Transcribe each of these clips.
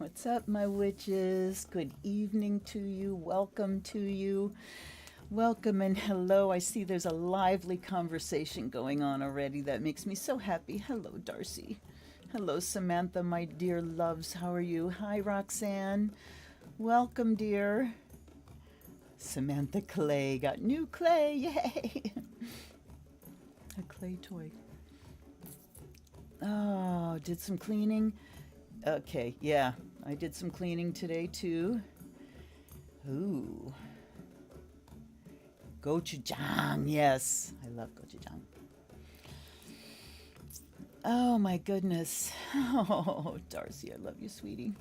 What's up, my witches? Good evening to you. Welcome to you. Welcome and hello. I see there's a lively conversation going on already. That makes me so happy. Hello, Darcy. Hello, Samantha, my dear loves. How are you? Hi, Roxanne. Welcome, dear. Samantha Clay got new clay. Yay! A clay toy. Oh, did some cleaning. Okay, yeah, I did some cleaning today too. Ooh, gochujang. Yes, I love gochujang. Oh my goodness. Oh, Darcy, I love you, sweetie.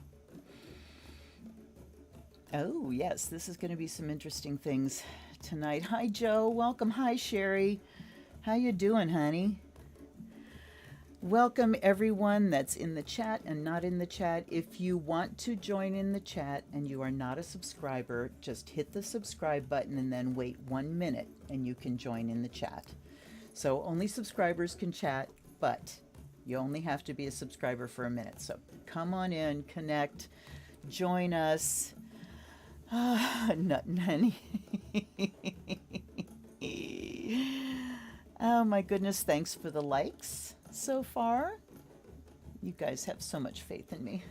Oh, yes, this is going to be some interesting things tonight. Hi, Joe. Welcome. Hi, Sherry. How you doing, honey? Welcome everyone that's in the chat and not in the chat. If you want to join in the chat and you are not a subscriber, just hit the subscribe button and then wait 1 minute and you can join in the chat. So only subscribers can chat, but you only have to be a subscriber for a minute. So come on in, connect, join us. Nut and honey. Oh my goodness, thanks for the likes so far. You guys have so much faith in me.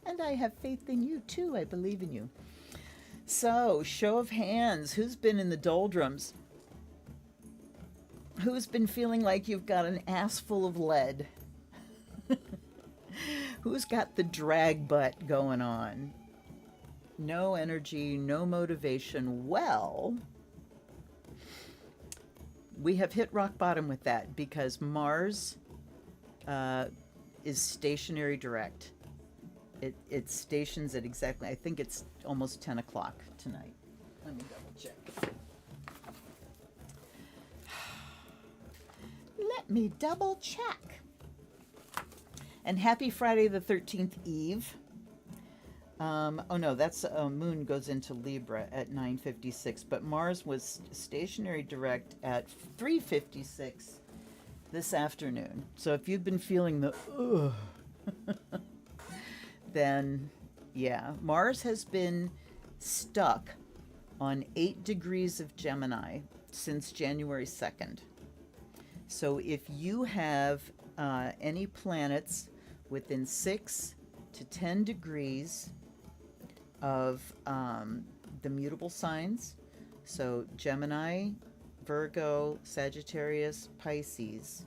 And I have faith in you too. I believe in you. So, show of hands, who's been in the doldrums? Who's been feeling like you've got an ass full of lead? Who's got the drag butt going on? No energy, no motivation. Well, we have hit rock bottom with that because Mars is stationary direct. It stations at exactly, I think it's almost 10 o'clock tonight. Let me double check. Let me double check. And happy Friday the 13th Eve. Oh no, that's moon goes into Libra at 9:56, but Mars was stationary direct at 3:56 this afternoon. So if you've been feeling the then yeah, Mars has been stuck on 8 degrees of Gemini since January 2nd. So if you have any planets within 6 to 10 degrees of the mutable signs, so Gemini, Virgo, Sagittarius, Pisces,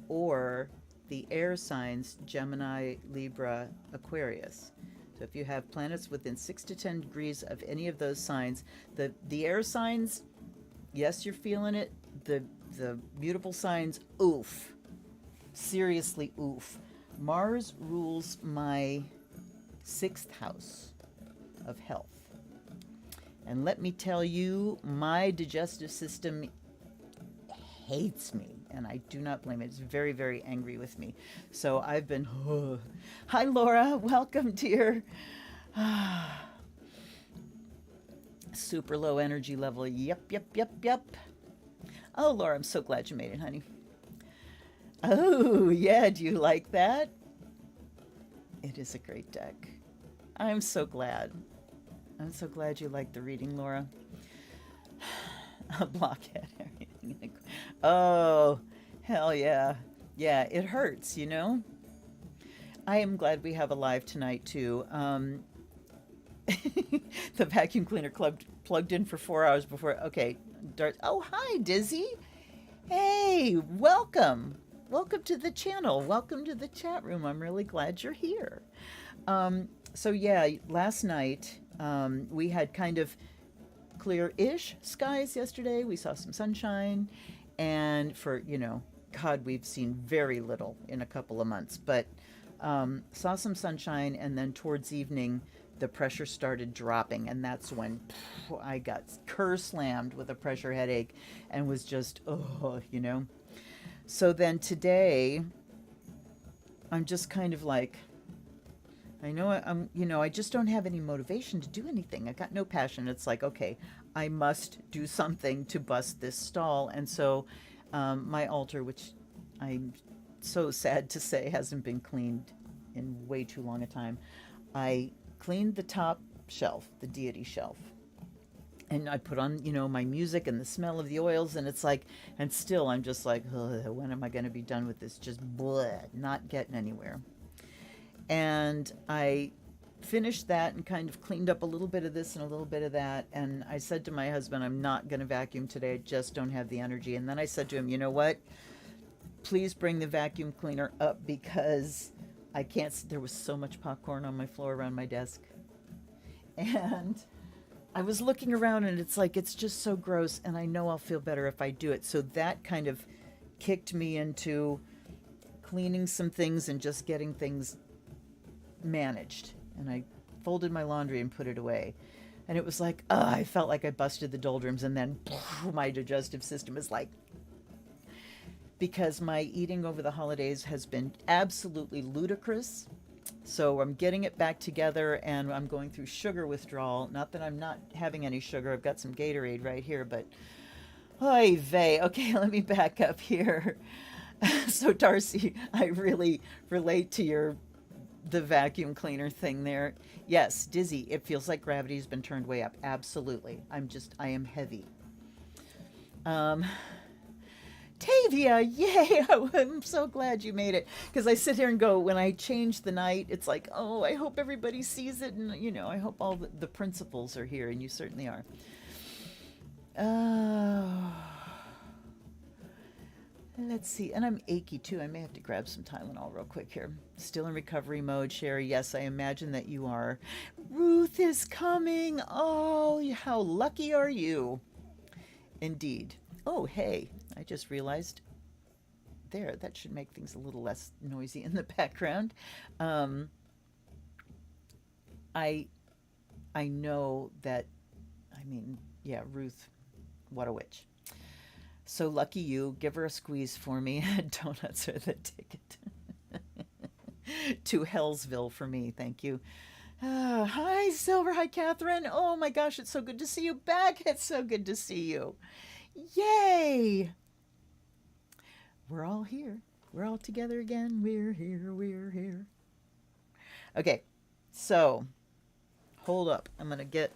or the air signs Gemini, Libra, Aquarius. So if you have planets within 6 to 10 degrees of any of those signs, the air signs, yes, you're feeling it. The mutable signs, oof. Seriously, oof. Mars rules my 6th house of health. And let me tell you, my digestive system hates me, and I do not blame it. It's very, very angry with me. So I've been, Hi, Laura. Welcome, dear. Super low energy level. Yep. Oh, Laura, I'm so glad you made it, honey. Oh, yeah. Do you like that? It is a great deck. I'm so glad. I'm so glad you liked the reading, Laura. A blockhead. Oh, hell yeah. Yeah, it hurts, you know? I am glad we have a live tonight, too. The vacuum cleaner plugged in for 4 hours before. Okay, Dart. Oh, hi, Dizzy. Hey, welcome. Welcome to the channel. Welcome to the chat room. I'm really glad you're here. So yeah, last night we had kind of clear-ish skies yesterday. We saw some sunshine, and for, God, we've seen very little in a couple of months, but saw some sunshine, and then towards evening, the pressure started dropping, and that's when I got slammed with a pressure headache and was just, So then today, I'm just kind of like, I know I just don't have any motivation to do anything. I got no passion. It's like, okay, I must do something to bust this stall. And so my altar, which I'm so sad to say hasn't been cleaned in way too long a time. I cleaned the top shelf, the deity shelf, and I put on, my music and the smell of the oils, and it's like, and still I'm just like, when am I going to be done with this? Just bleh, not getting anywhere. And I finished that and kind of cleaned up a little bit of this and a little bit of that. And I said to my husband, I'm not going to vacuum today. I just don't have the energy. And then I said to him, you know what? Please bring the vacuum cleaner up because I can't. There was so much popcorn on my floor around my desk. And I was looking around and it's like, it's just so gross. And I know I'll feel better if I do it. So that kind of kicked me into cleaning some things and just getting things managed. And I folded my laundry and put it away. And it was like, I felt like I busted the doldrums. And then my digestive system is like, because my eating over the holidays has been absolutely ludicrous. So I'm getting it back together and I'm going through sugar withdrawal. Not that I'm not having any sugar. I've got some Gatorade right here, but oy vey. Okay, let me back up here. So Darcy, I really relate to the vacuum cleaner thing there. Yes, dizzy. It feels like gravity's been turned way up. Absolutely. I am heavy. Tavia, yay! I'm so glad you made it. Because I sit here and go, when I change the night, it's like, oh, I hope everybody sees it. And, I hope all the principals are here. And you certainly are. Let's see. And I'm achy, too. I may have to grab some Tylenol real quick here. Still in recovery mode, Sherry. Yes, I imagine that you are. Ruth is coming. Oh, how lucky are you? Indeed. Oh, hey. I just realized there, that should make things a little less noisy in the background. I know that, yeah, Ruth, what a witch. So lucky you. Give her a squeeze for me. Donuts are the ticket to Hellsville for me. Thank you. Hi, Silver. Hi, Catherine. Oh my gosh, it's so good to see you back. It's so good to see you. Yay! We're all here. We're all together again. We're here. We're here. Okay, so hold up. I'm going to get.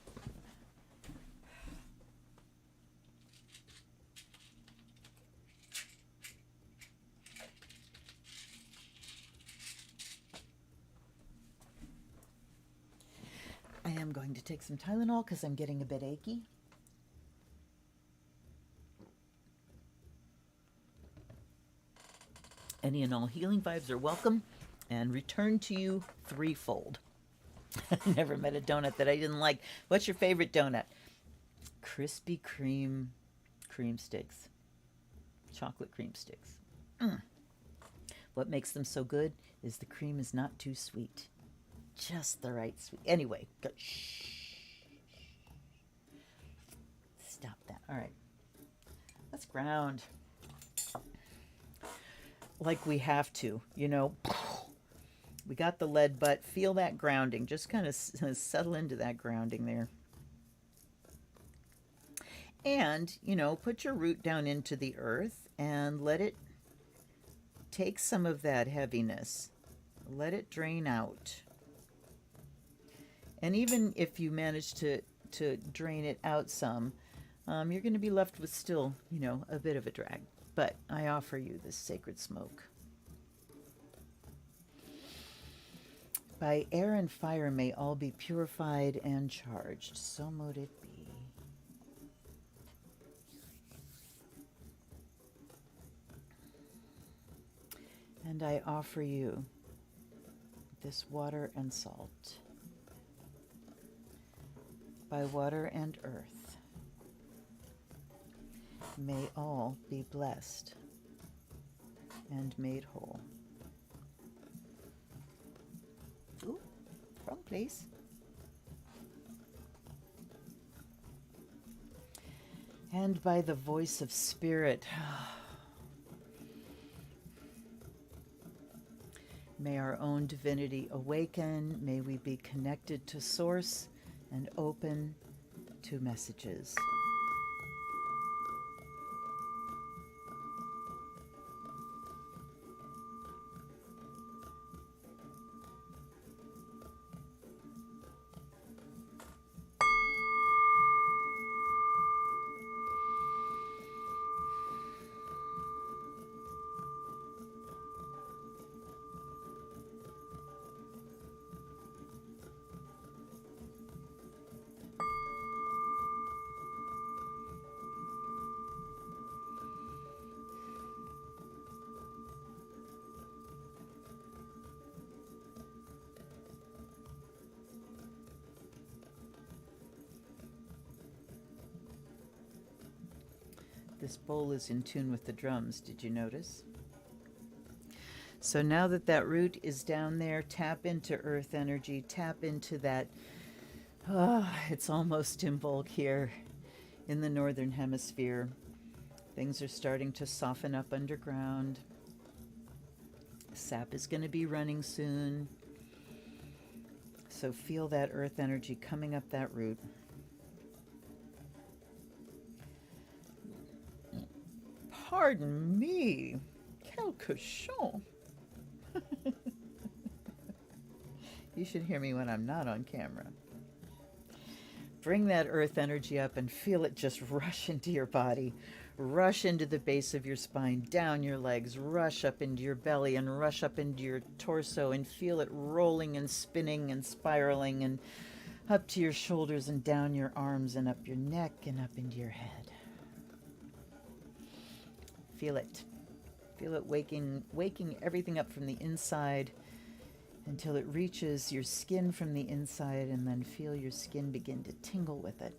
I am going to take some Tylenol because I'm getting a bit achy. Any and all healing vibes are welcome and return to you threefold. I never met a donut that I didn't like. What's your favorite donut? Krispy Kreme cream sticks. Chocolate cream sticks. What makes them so good is the cream is not too sweet. Just the right sweet. Anyway, shh. Stop that. All right. Let's ground. Like we have to, We got the lead butt. Feel that grounding. Just kind of settle into that grounding there. And, put your root down into the earth and let it take some of that heaviness. Let it drain out. And even if you manage to drain it out some, you're going to be left with still, a bit of a drag. But I offer you this sacred smoke. By air and fire may all be purified and charged. So mote it be. And I offer you this water and salt. By water and earth, may all be blessed and made whole. Ooh, wrong place. And by the voice of spirit, may our own divinity awaken. May we be connected to Source and open to messages. This bowl is in tune with the drums, did you notice? So now that that root is down there, tap into earth energy, tap into that, it's almost in bulk here in the northern hemisphere. Things are starting to soften up underground. Sap is going to be running soon. So feel that earth energy coming up that root. Pardon me. Quel cochon. You should hear me when I'm not on camera. Bring that earth energy up and feel it just rush into your body. Rush into the base of your spine, down your legs, rush up into your belly and rush up into your torso and feel it rolling and spinning and spiraling and up to your shoulders and down your arms and up your neck and up into your head. Feel it. Feel it waking everything up from the inside until it reaches your skin from the inside, and then feel your skin begin to tingle with it.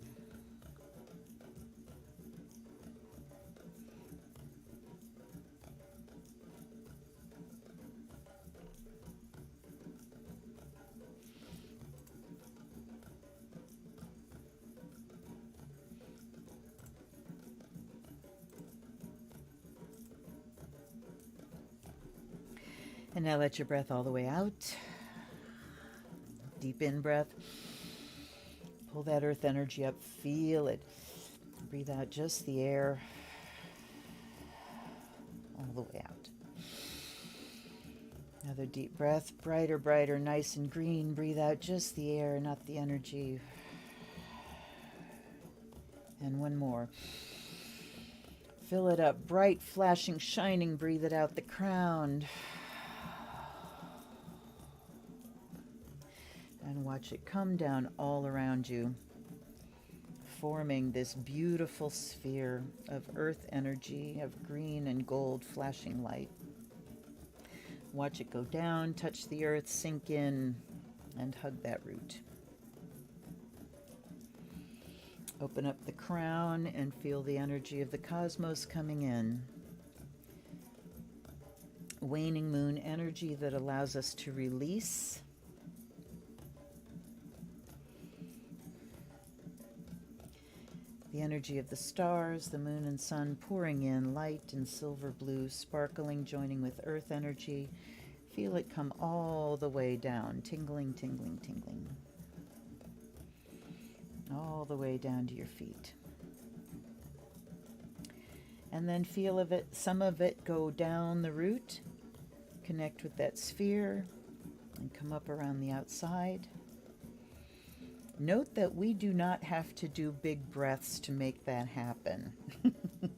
And now let your breath all the way out. Deep in breath. Pull that earth energy up. Feel it. Breathe out just the air. All the way out. Another deep breath. Brighter, brighter, nice and green. Breathe out just the air, not the energy. And one more. Fill it up. Bright, flashing, shining. Breathe it out the crown. And watch it come down all around you, forming this beautiful sphere of earth energy, of green and gold flashing light. Watch it go down, touch the earth, sink in, and hug that root. Open up the crown and feel the energy of the cosmos coming in. Waning moon energy that allows us to release. The energy of the stars, the moon and sun pouring in, light and silver blue, sparkling, joining with earth energy. Feel it come all the way down, tingling, tingling, tingling. All the way down to your feet. And then feel of it, some of it go down the root, connect with that sphere, and come up around the outside. Note that we do not have to do big breaths to make that happen.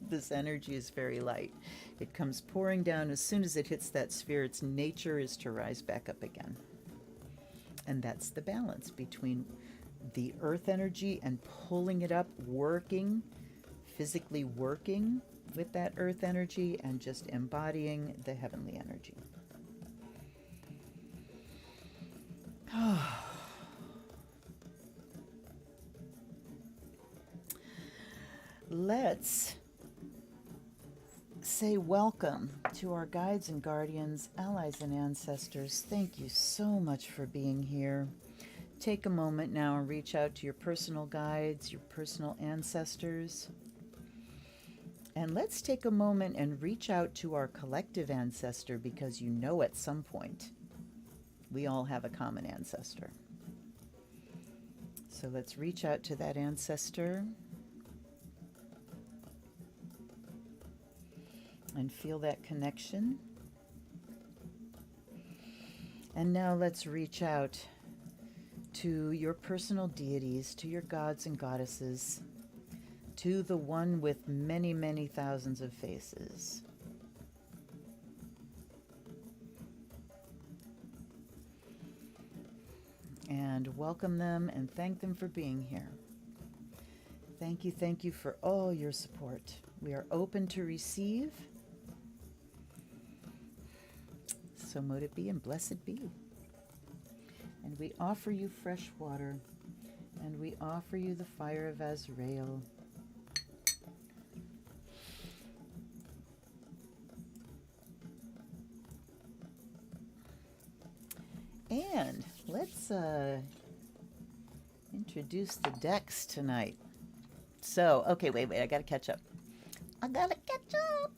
This energy is very light. It comes pouring down as soon as it hits that sphere. Its nature is to rise back up again. And that's the balance between the earth energy and pulling it up, working, physically working with that earth energy, and just embodying the heavenly energy. Let's say welcome to our guides and guardians, allies and ancestors. Thank you so much for being here. Take a moment now and reach out to your personal guides, your personal ancestors. And let's take a moment and reach out to our collective ancestor, because you know at some point we all have a common ancestor. So let's reach out to that ancestor and feel that connection. And now let's reach out to your personal deities, to your gods and goddesses, to the one with many, many thousands of faces. And welcome them and thank them for being here. Thank you for all your support. We are open to receive. So mote it be and blessed be. And we offer you fresh water, and we offer you the fire of Azrael. let's introduce the decks tonight. So, okay, wait, I gotta catch up. I gotta catch up.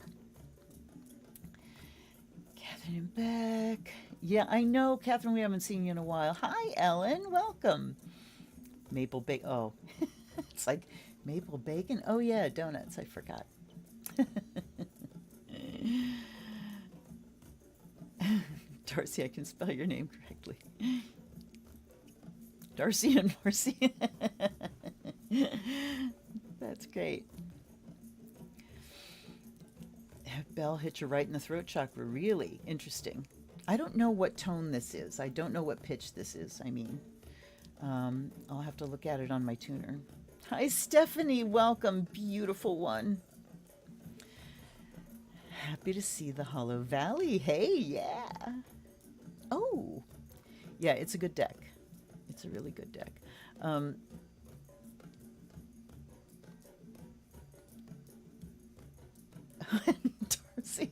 Catherine Beck. Yeah, I know, Catherine, we haven't seen you in a while. Hi, Ellen, welcome. Maple bacon. Oh, it's like maple bacon. Oh, yeah, donuts. I forgot. Darcy, I can spell your name correctly. Darcy and Marcy. That's great. Bell hit you right in the throat chakra. Really interesting. I don't know what tone this is. I don't know what pitch this is. I mean, I'll have to look at it on my tuner. Hi, Stephanie. Welcome, beautiful one. Happy to see the Hollow Valley. Hey, yeah. Oh, yeah, it's a good deck. It's a really good deck. Darcy.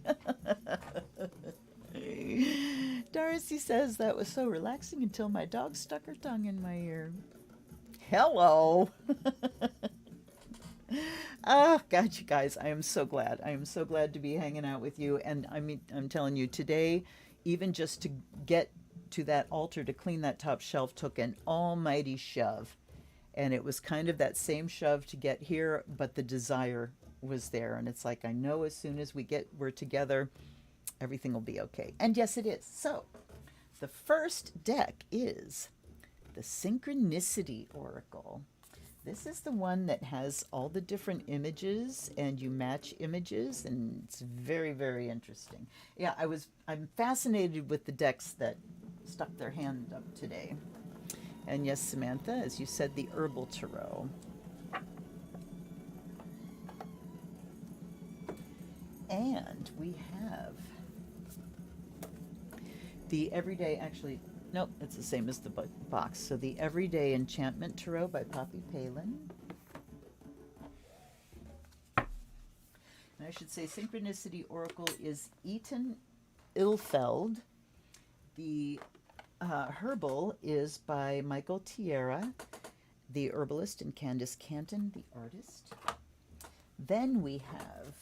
Darcy says that was so relaxing until my dog stuck her tongue in my ear. Hello. Oh, God, you guys, I am so glad. I am so glad to be hanging out with you. And I mean, I'm telling you, today, even just to get to that altar to clean that top shelf took an almighty shove. And it was kind of that same shove to get here, but the desire was there. And it's like, I know as soon as we're together, everything will be okay. And yes, it is. So the first deck is the Synchronicity Oracle. This is the one that has all the different images and you match images, and it's very, very interesting. Yeah, I'm fascinated with the decks that stuck their hand up today. And yes, Samantha, as you said, the Herbal Tarot. And we have the Everyday, actually, nope, it's the same as the box. So the Everyday Enchantment Tarot by Poppy Palin. And I should say Synchronicity Oracle is Eaton Ilfeld. The Herbal is by Michael Tierra, the herbalist, and Candace Canton, the artist. Then we have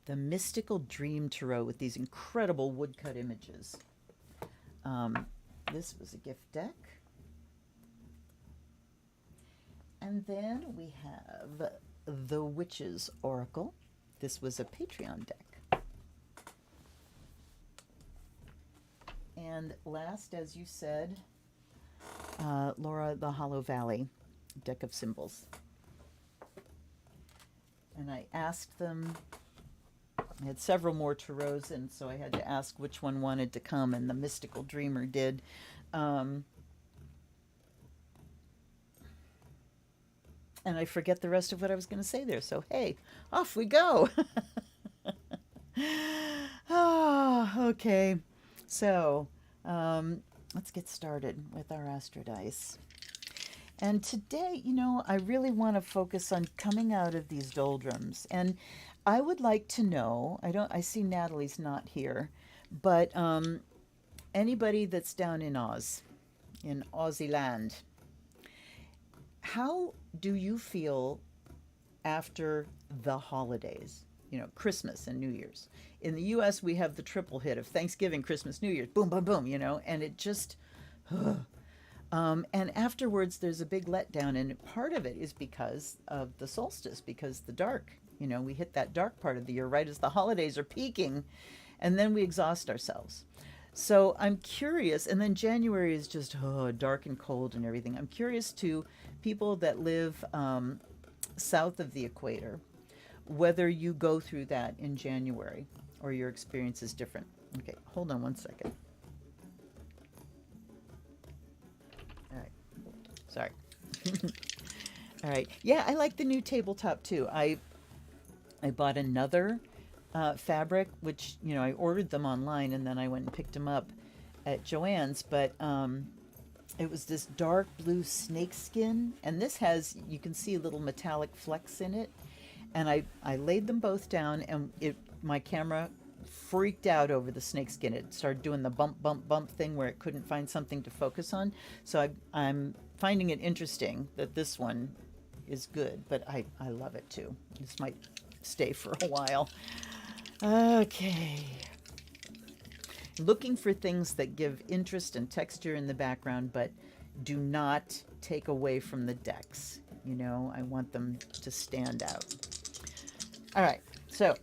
the Mystical Dream Tarot with these incredible woodcut images. This was a gift deck. And then we have the Witch's Oracle. This was a Patreon deck. And last, as you said, Laura, the Hollow Valley deck of symbols. And I asked them, I had several more tarots, and so I had to ask which one wanted to come, and the Mystical Dreamer did. And I forget the rest of what I was going to say there, so hey, off we go. Okay. So, let's get started with our Astro Dice. And today, I really want to focus on coming out of these doldrums. And I would like to know, I see Natalie's not here, but anybody that's down in Oz, in Aussie land, how do you feel after the holidays? Christmas and New Year's. In the U.S., we have the triple hit of Thanksgiving, Christmas, New Year's, boom, boom, boom, and it just, and afterwards there's a big letdown, and part of it is because of the solstice, because the dark, we hit that dark part of the year right as the holidays are peaking, and then we exhaust ourselves. So I'm curious, and then January is just dark and cold and everything. I'm curious to people that live south of the equator, whether you go through that in January or your experience is different. Okay, hold on one second. All right, sorry. All right, yeah, I like the new tabletop too. I bought another fabric, which, I ordered them online and then I went and picked them up at Joann's, but it was this dark blue snakeskin, and this has, you can see little metallic flecks in it. And I laid them both down, and my camera freaked out over the snake skin. It started doing the bump, bump, bump thing where it couldn't find something to focus on. So I'm finding it interesting that this one is good, but I love it too. This might stay for a while. Okay. Looking for things that give interest and texture in the background, but do not take away from the decks. You know, I want them to stand out. All right, so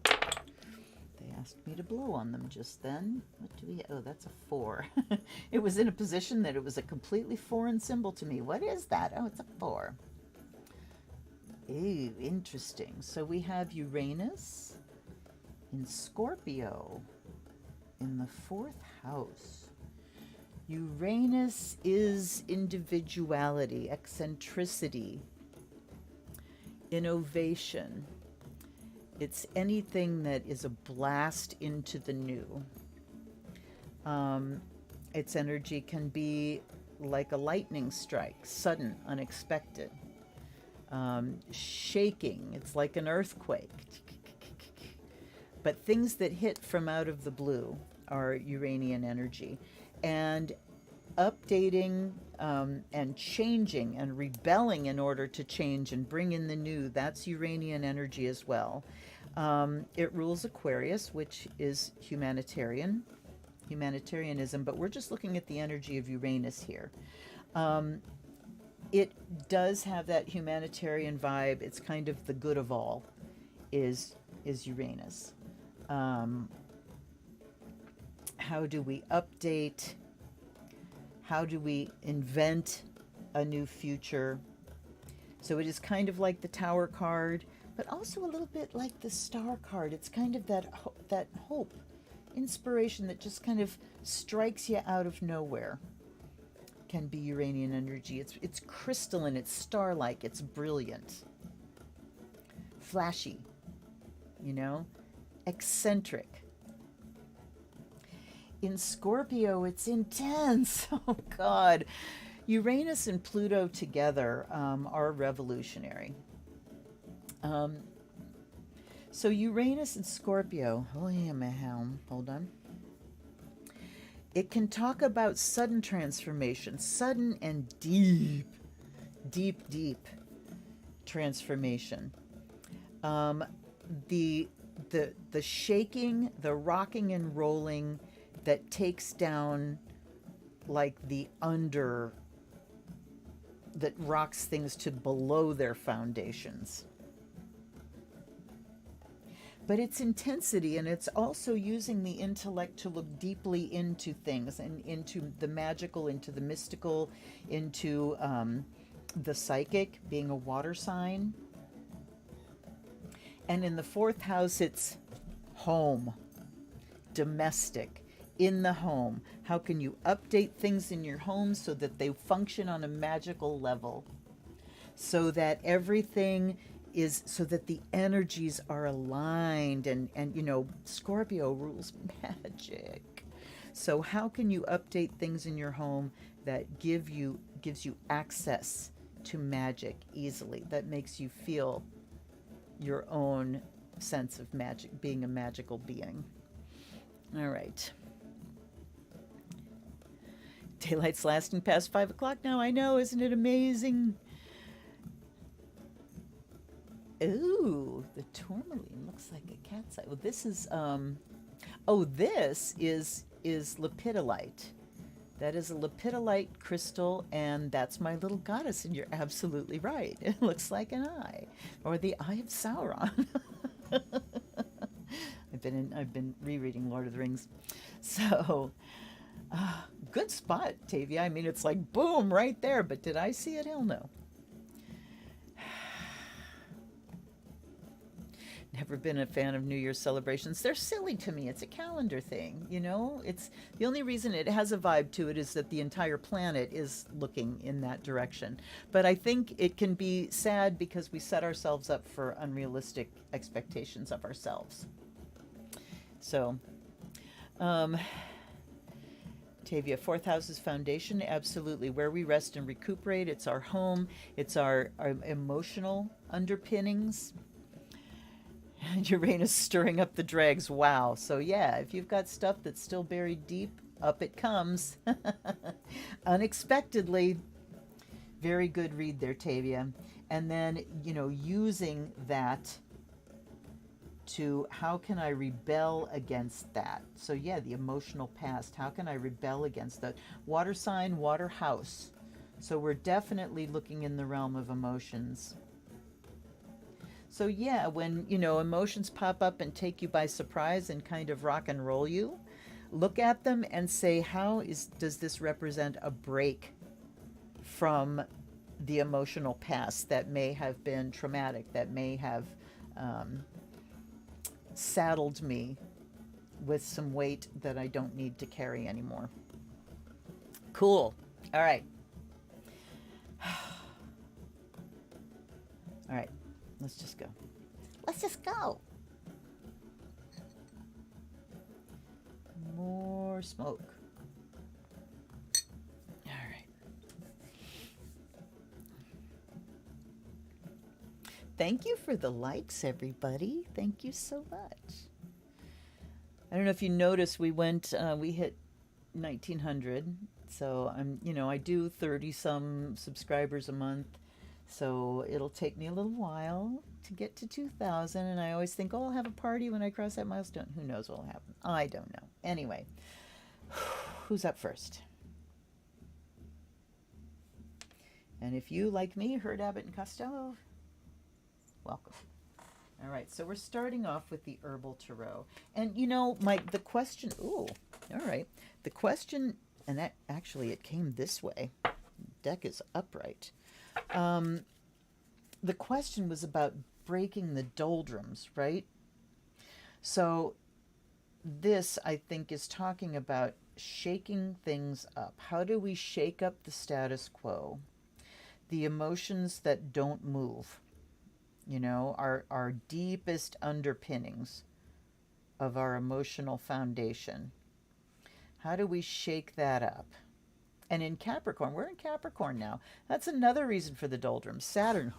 they asked me to blow on them just then. What do we, oh, that's a 4. It was in a position that it was a completely foreign symbol to me. What is that? Oh, it's a 4. Ooh, interesting. So we have Uranus in Scorpio in the 4th house. Uranus is individuality, eccentricity, innovation. It's anything that is a blast into the new. Its energy can be like a lightning strike, sudden, unexpected. Shaking, it's like an earthquake. But things that hit from out of the blue are Uranian energy. And updating and changing and rebelling in order to change and bring in the new, that's Uranian energy as well. It rules Aquarius, which is humanitarianism, but we're just looking at the energy of Uranus here. It does have that humanitarian vibe. It's kind of the good of all is Uranus. How do we update? How do we invent a new future? So it is kind of like the Tower card, but also a little bit like the Star card. It's kind of that hope, inspiration that just kind of strikes you out of nowhere. Can be Uranian energy. It's crystalline, it's star-like, it's brilliant, flashy, you know, eccentric. In Scorpio, it's intense. Oh God, Uranus and Pluto together are revolutionary. So Uranus and Scorpio. Oh yeah, my helm. Hold on. It can talk about sudden transformation, sudden and deep transformation. The shaking, the rocking and rolling that takes down like the under, that rocks things to below their foundations. But it's intensity, and it's also using the intellect to look deeply into things and into the magical, into the mystical, into the psychic, being a water sign. And in the 4th house, it's home, domestic, in the home. How can you update things in your home so that they function on a magical level? So that everything is, so that the energies are aligned, and you know, Scorpio rules magic. So how can you update things in your home that gives you access to magic easily, that makes you feel your own sense of magic, being a magical being? All right. Daylight's lasting past 5 o'clock now. I know, isn't it amazing? Ooh, the tourmaline looks like a cat's eye. Well, this is, this is lepidolite. That is a lepidolite crystal, and that's my little goddess, and you're absolutely right. It looks like an eye, or the Eye of Sauron. I've been rereading Lord of the Rings. So, good spot, Tavia. I mean, it's like, boom, right there, but did I see it? Hell no. Never been a fan of New Year's celebrations. They're silly to me. It's a calendar thing, you know? It's the only reason it has a vibe to it is that the entire planet is looking in that direction. But I think it can be sad because we set ourselves up for unrealistic expectations of ourselves. So, Tavia, fourth house is foundation, absolutely. Where we rest and recuperate, it's our home, it's our emotional underpinnings. Uranus stirring up the dregs. Wow. So yeah, if you've got stuff that's still buried deep, up it comes. Unexpectedly. Very good read there, Tavia. And then, using that to how can I rebel against that? So yeah, the emotional past. How can I rebel against that? Water sign, water house. So we're definitely looking in the realm of emotions. So yeah, when, emotions pop up and take you by surprise and kind of rock and roll you, look at them and say, does this represent a break from the emotional past that may have been traumatic, that may have saddled me with some weight that I don't need to carry anymore. Cool. All right. All right. Let's just go. Let's just go. More smoke. All right. Thank you for the likes, everybody. Thank you so much. I don't know if you noticed, we hit 1900. So I do 30 some subscribers a month. So it'll take me a little while to get to 2,000. And I always think, I'll have a party when I cross that milestone. Who knows what will happen? I don't know. Anyway, who's up first? And if you, like me, heard Abbott and Costello, welcome. All right, so we're starting off with the Herbal Tarot. And the question, all right. The question, and that actually it came this way. The deck is upright. The question was about breaking the doldrums, right? So this, I think, is talking about shaking things up. How do we shake up the status quo? The emotions that don't move, our deepest underpinnings of our emotional foundation. How do we shake that up? And in Capricorn, we're in Capricorn now. That's another reason for the doldrums. Saturn,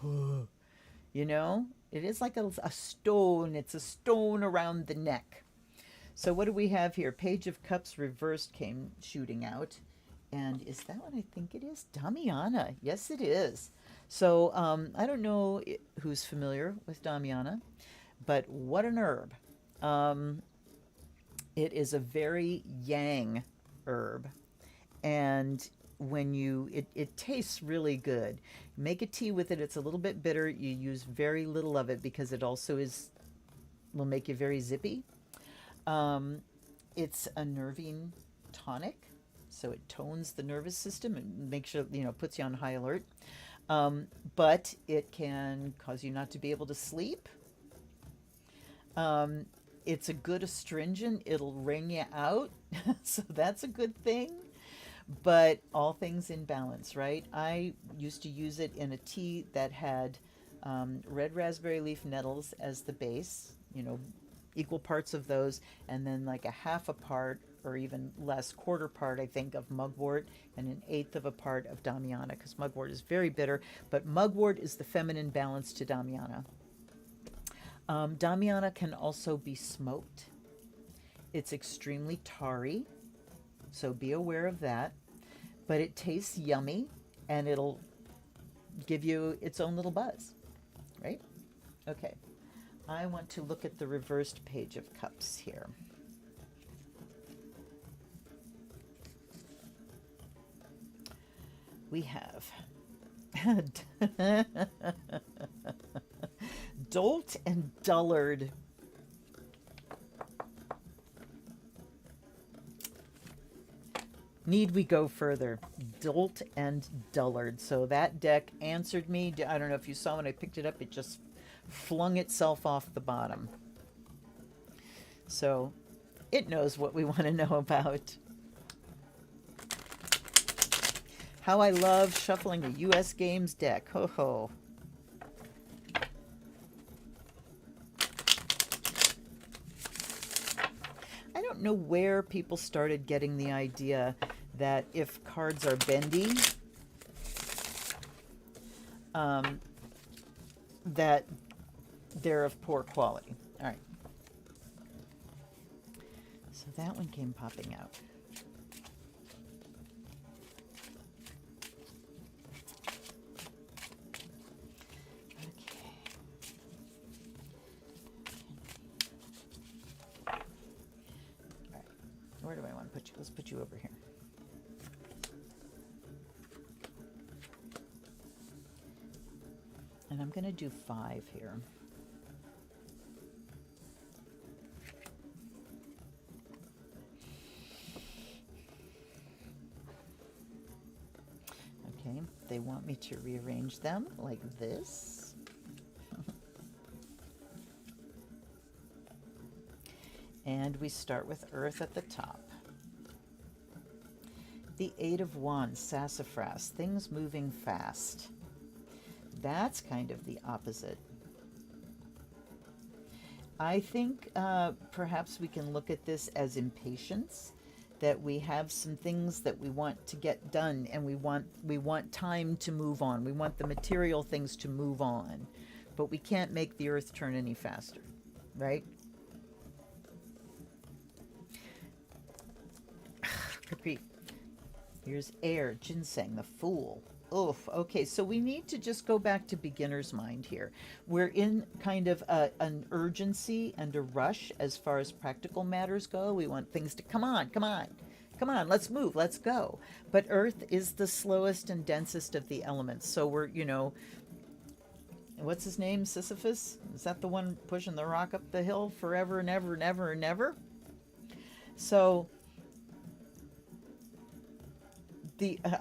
it is like a stone. It's a stone around the neck. So what do we have here? Page of Cups reversed came shooting out. And is that what I think it is? Damiana. Yes, it is. So I don't know who's familiar with Damiana, but what an herb. It is a very yang herb. And when it tastes really good. Make a tea with it. It's a little bit bitter. You use very little of it because it also will make you very zippy. It's a nervine tonic, so it tones the nervous system and makes sure, puts you on high alert. But it can cause you not to be able to sleep. It's a good astringent. It'll wring you out. So that's a good thing. But all things in balance, right? I used to use it in a tea that had red raspberry leaf nettles as the base, equal parts of those, and then like a half a part or even less, quarter part, I think, of mugwort and an eighth of a part of Damiana, because mugwort is very bitter, but mugwort is the feminine balance to Damiana. Damiana can also be smoked. It's extremely tarry, so be aware of that. But it tastes yummy, and it'll give you its own little buzz, right? Okay, I want to look at the reversed Page of Cups here. We have Dolt and Dullard. Need we go further? Dolt and Dullard. So that deck answered me. I don't know if you saw when I picked it up, it just flung itself off the bottom. So it knows what we want to know about. How I love shuffling a US Games deck. Ho ho. I don't know where people started getting the idea that if cards are bendy, that they're of poor quality. All right. So that one came popping out. Where do I want to put you? Let's put you over here. And I'm going to do 5 here. Okay, they want me to rearrange them like this. And we start with Earth at the top. The 8 of Wands, Sassafras, things moving fast. That's kind of the opposite. I think perhaps we can look at this as impatience, that we have some things that we want to get done, and we want time to move on. We want the material things to move on, but we can't make the Earth turn any faster, right? Repeat. Here's air, ginseng, the Fool. Oof. Okay, so we need to just go back to beginner's mind here. We're in kind of an urgency and a rush as far as practical matters go. We want things to come on, come on, come on, let's move, let's go. But Earth is the slowest and densest of the elements. So we're, you know, what's his name? Sisyphus? Is that the one pushing the rock up the hill forever and ever and ever and ever? So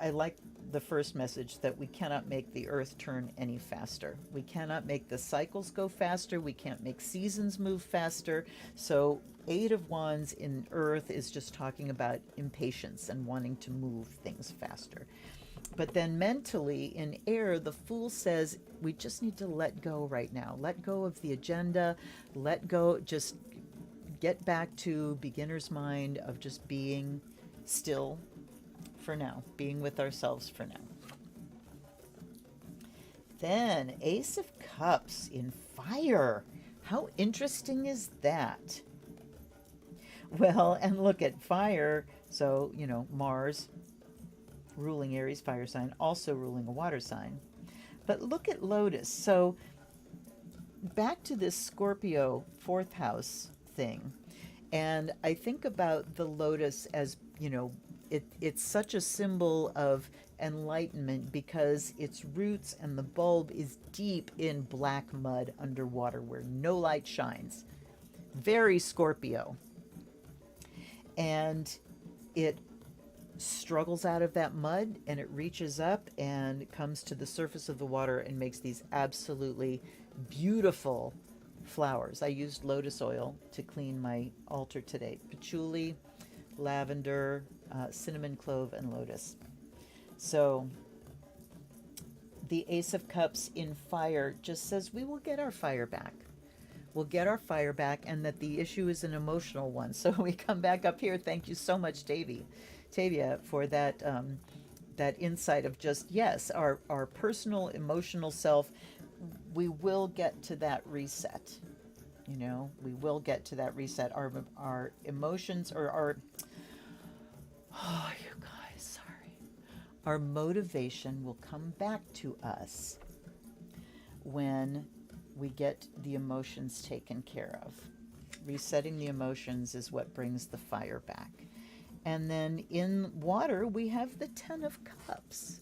I like the first message, that we cannot make the Earth turn any faster. We cannot make the cycles go faster. We can't make seasons move faster. So 8 of Wands in Earth is just talking about impatience and wanting to move things faster. But then mentally in air, the Fool says we just need to let go right now. Let go of the agenda. Let go, just get back to beginner's mind of just being still for now, being with ourselves for now. Then Ace of Cups in fire. How interesting is that? Well, and look at fire. So, you know, Mars, ruling Aries fire sign, also ruling a water sign. But look at Lotus. So back to this Scorpio 4th house thing. And I think about the Lotus as, you know, it's such a symbol of enlightenment because its roots and the bulb is deep in black mud underwater where no light shines. Very Scorpio. And it struggles out of that mud and it reaches up and comes to the surface of the water and makes these absolutely beautiful flowers. I used lotus oil to clean my altar today. Patchouli, lavender, cinnamon, clove, and lotus. So the Ace of Cups in fire just says we will get our fire back. We'll get our fire back, and that the issue is an emotional one. So we come back up here. Thank you so much, Tavia, for that that insight of just, yes, our personal emotional self, we will get to that reset. You know, we will get to that reset. Our emotions, or our, oh, you guys, sorry. Our motivation will come back to us when we get the emotions taken care of. Resetting the emotions is what brings the fire back. And then in water, we have the 10 of Cups.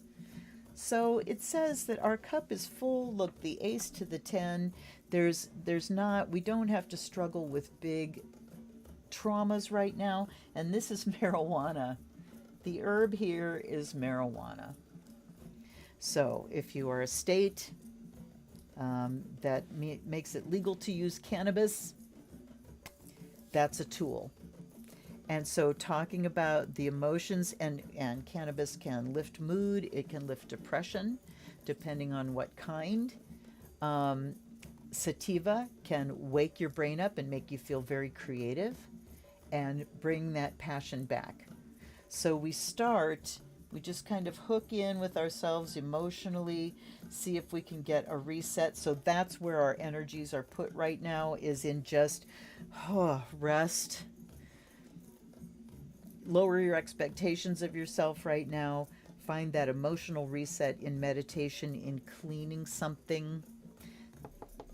So it says that our cup is full. Look, the ace to the 10. We don't have to struggle with big traumas right now. And this is marijuana. The herb here is marijuana. So if you are a state that makes it legal to use cannabis, that's a tool. And so talking about the emotions, and cannabis can lift mood, it can lift depression, depending on what kind. Sativa can wake your brain up and make you feel very creative and bring that passion back. So we just kind of hook in with ourselves emotionally, see if we can get a reset. So that's where our energies are put right now, is in just rest. Lower your expectations of yourself right now. Find that emotional reset in meditation, in cleaning something.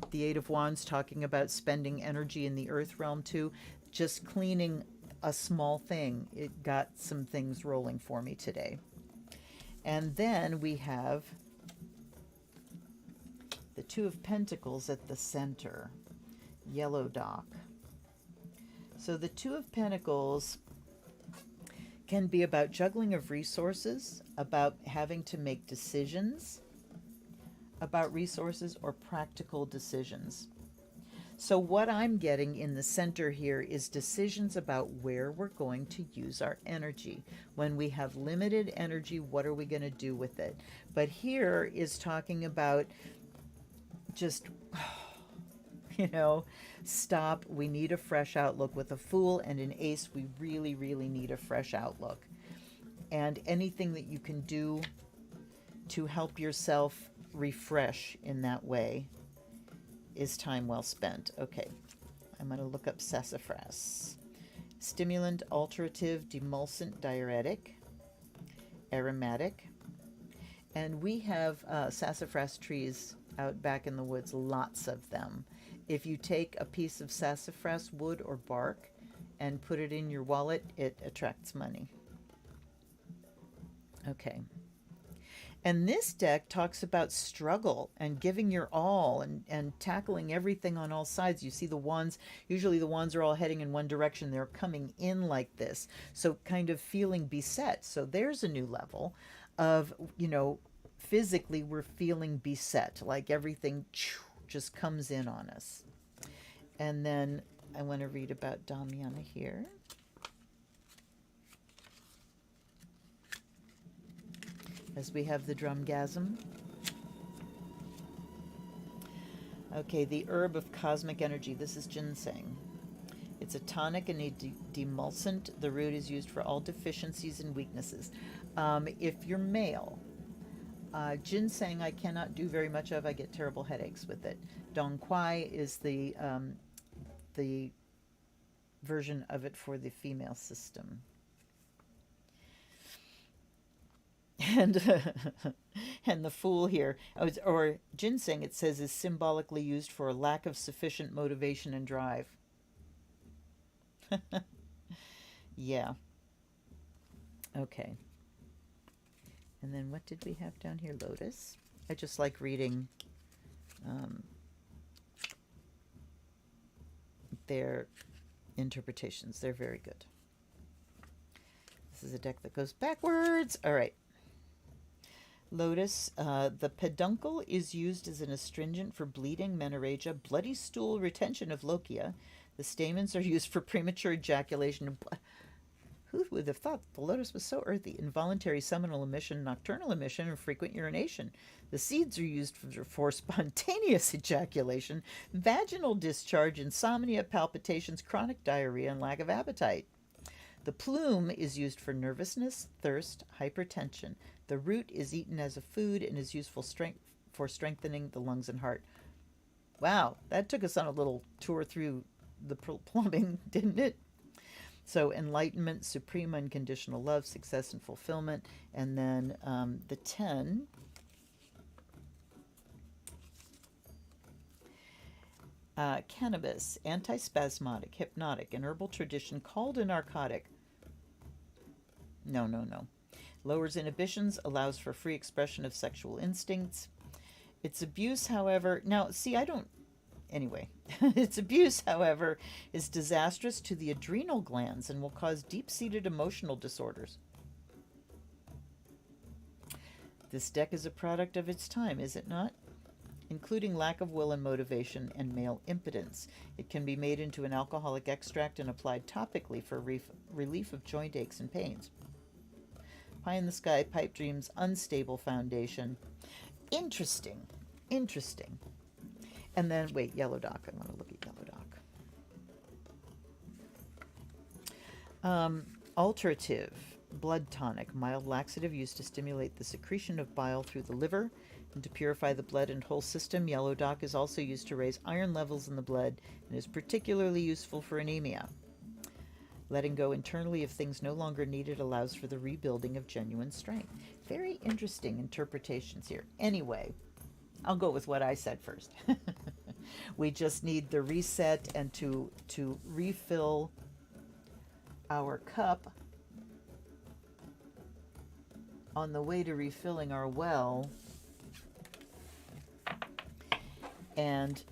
The Eight of Wands talking about spending energy in the earth realm too. Just cleaning a small thing, it got some things rolling for me today. And then we have the Two of Pentacles at the center, yellow dock. So the Two of Pentacles can be about juggling of resources, about having to make decisions about resources, or practical decisions. So what I'm getting in the center here is decisions about where we're going to use our energy. When we have limited energy, what are we going to do with it? But here is talking about just, stop. We need a fresh outlook. With a Fool and an Ace, we really, really need a fresh outlook. And anything that you can do to help yourself refresh in that way is time well spent. Okay, I'm going to look up sassafras. Stimulant, alterative, demulcent, diuretic, aromatic. And we have sassafras trees out back in the woods, lots of them. If you take a piece of sassafras wood or bark and put it in your wallet, it attracts money. Okay. And this deck talks about struggle and giving your all and tackling everything on all sides. You see the wands, usually the wands are all heading in one direction. They're coming in like this. So kind of feeling beset. So there's a new level of, physically we're feeling beset, like everything just comes in on us. And then I want to read about Damiana here. As we have the drumgasm. Okay, the herb of cosmic energy. This is ginseng. It's a tonic and a demulcent. The root is used for all deficiencies and weaknesses. If you're male, ginseng I cannot do very much of. I get terrible headaches with it. Dong Quai is the version of it for the female system. And and the Fool here, or ginseng, it says, is symbolically used for a lack of sufficient motivation and drive. Yeah. Okay. And then what did we have down here? Lotus. I just like reading their interpretations. They're very good. This is a deck that goes backwards. All right. Lotus, the peduncle is used as an astringent for bleeding, menorrhagia, bloody stool, retention of lochia. The stamens are used for premature ejaculation. Who would have thought the lotus was so earthy? Involuntary seminal emission, nocturnal emission, and frequent urination. The seeds are used for spontaneous ejaculation, vaginal discharge, insomnia, palpitations, chronic diarrhea, and lack of appetite. The plume is used for nervousness, thirst, hypertension. The root is eaten as a food and is useful for strengthening the lungs and heart. Wow, that took us on a little tour through the plumbing, didn't it? So enlightenment, supreme unconditional love, success and fulfillment. And then the 10. Cannabis, antispasmodic, hypnotic, an herbal tradition called a narcotic. No. Lowers inhibitions, allows for free expression of sexual instincts. Its abuse, however, its abuse, however, is disastrous to the adrenal glands and will cause deep-seated emotional disorders. This deck is a product of its time, is it not? Including lack of will and motivation and male impotence. It can be made into an alcoholic extract and applied topically for relief of joint aches and pains. Pie in the sky, pipe dreams, unstable foundation. Interesting. And then, wait, yellow dock. I want to look at yellow dock. Alterative. blood tonic, mild laxative used to stimulate the secretion of bile through the liver and to purify the blood and whole system. Yellow dock is also used to raise iron levels in the blood and is particularly useful for anemia. Letting go internally of things no longer needed allows for the rebuilding of genuine strength. Very interesting interpretations here. Anyway, I'll go with what I said first. We just need the reset and to refill our cup on the way to refilling our well, and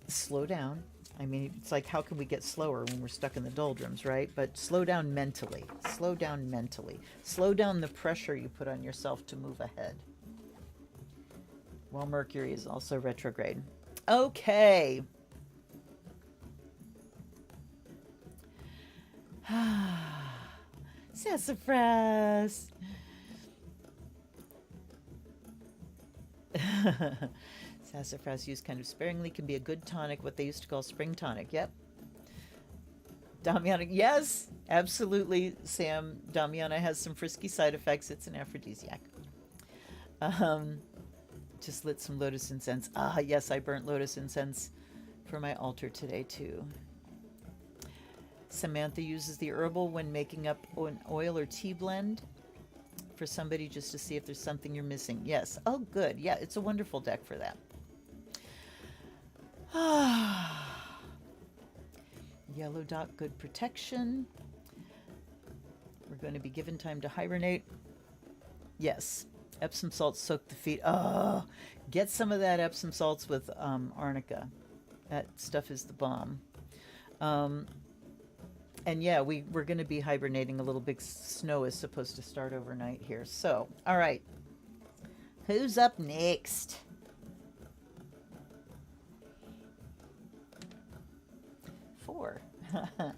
slow down. I mean, it's like, how can we get slower when we're stuck in the doldrums, right? But slow down mentally. Slow down mentally. Slow down the pressure you put on yourself to move ahead. Well, Mercury is also retrograde. Okay. Sassafras. Sassafras used kind of sparingly can be a good tonic, what they used to call spring tonic. Yep. Damiana, yes, absolutely, Sam. Damiana has some frisky side effects. It's an aphrodisiac. Just lit some lotus incense. Ah, yes, I burnt lotus incense for my altar today, too. Samantha uses the herbal when making up an oil or tea blend for somebody just to see if there's something you're missing. Yes. Oh, good. Yeah, it's a wonderful deck for that. Yellow dot, good protection. We're going to be given time to hibernate. Yes. Epsom salts soak the feet. Oh, get some of that Epsom salts with arnica. That stuff is the bomb. And yeah, we're going to be hibernating a little bit. Snow is supposed to start overnight here. So, all right. Who's up next? Four. That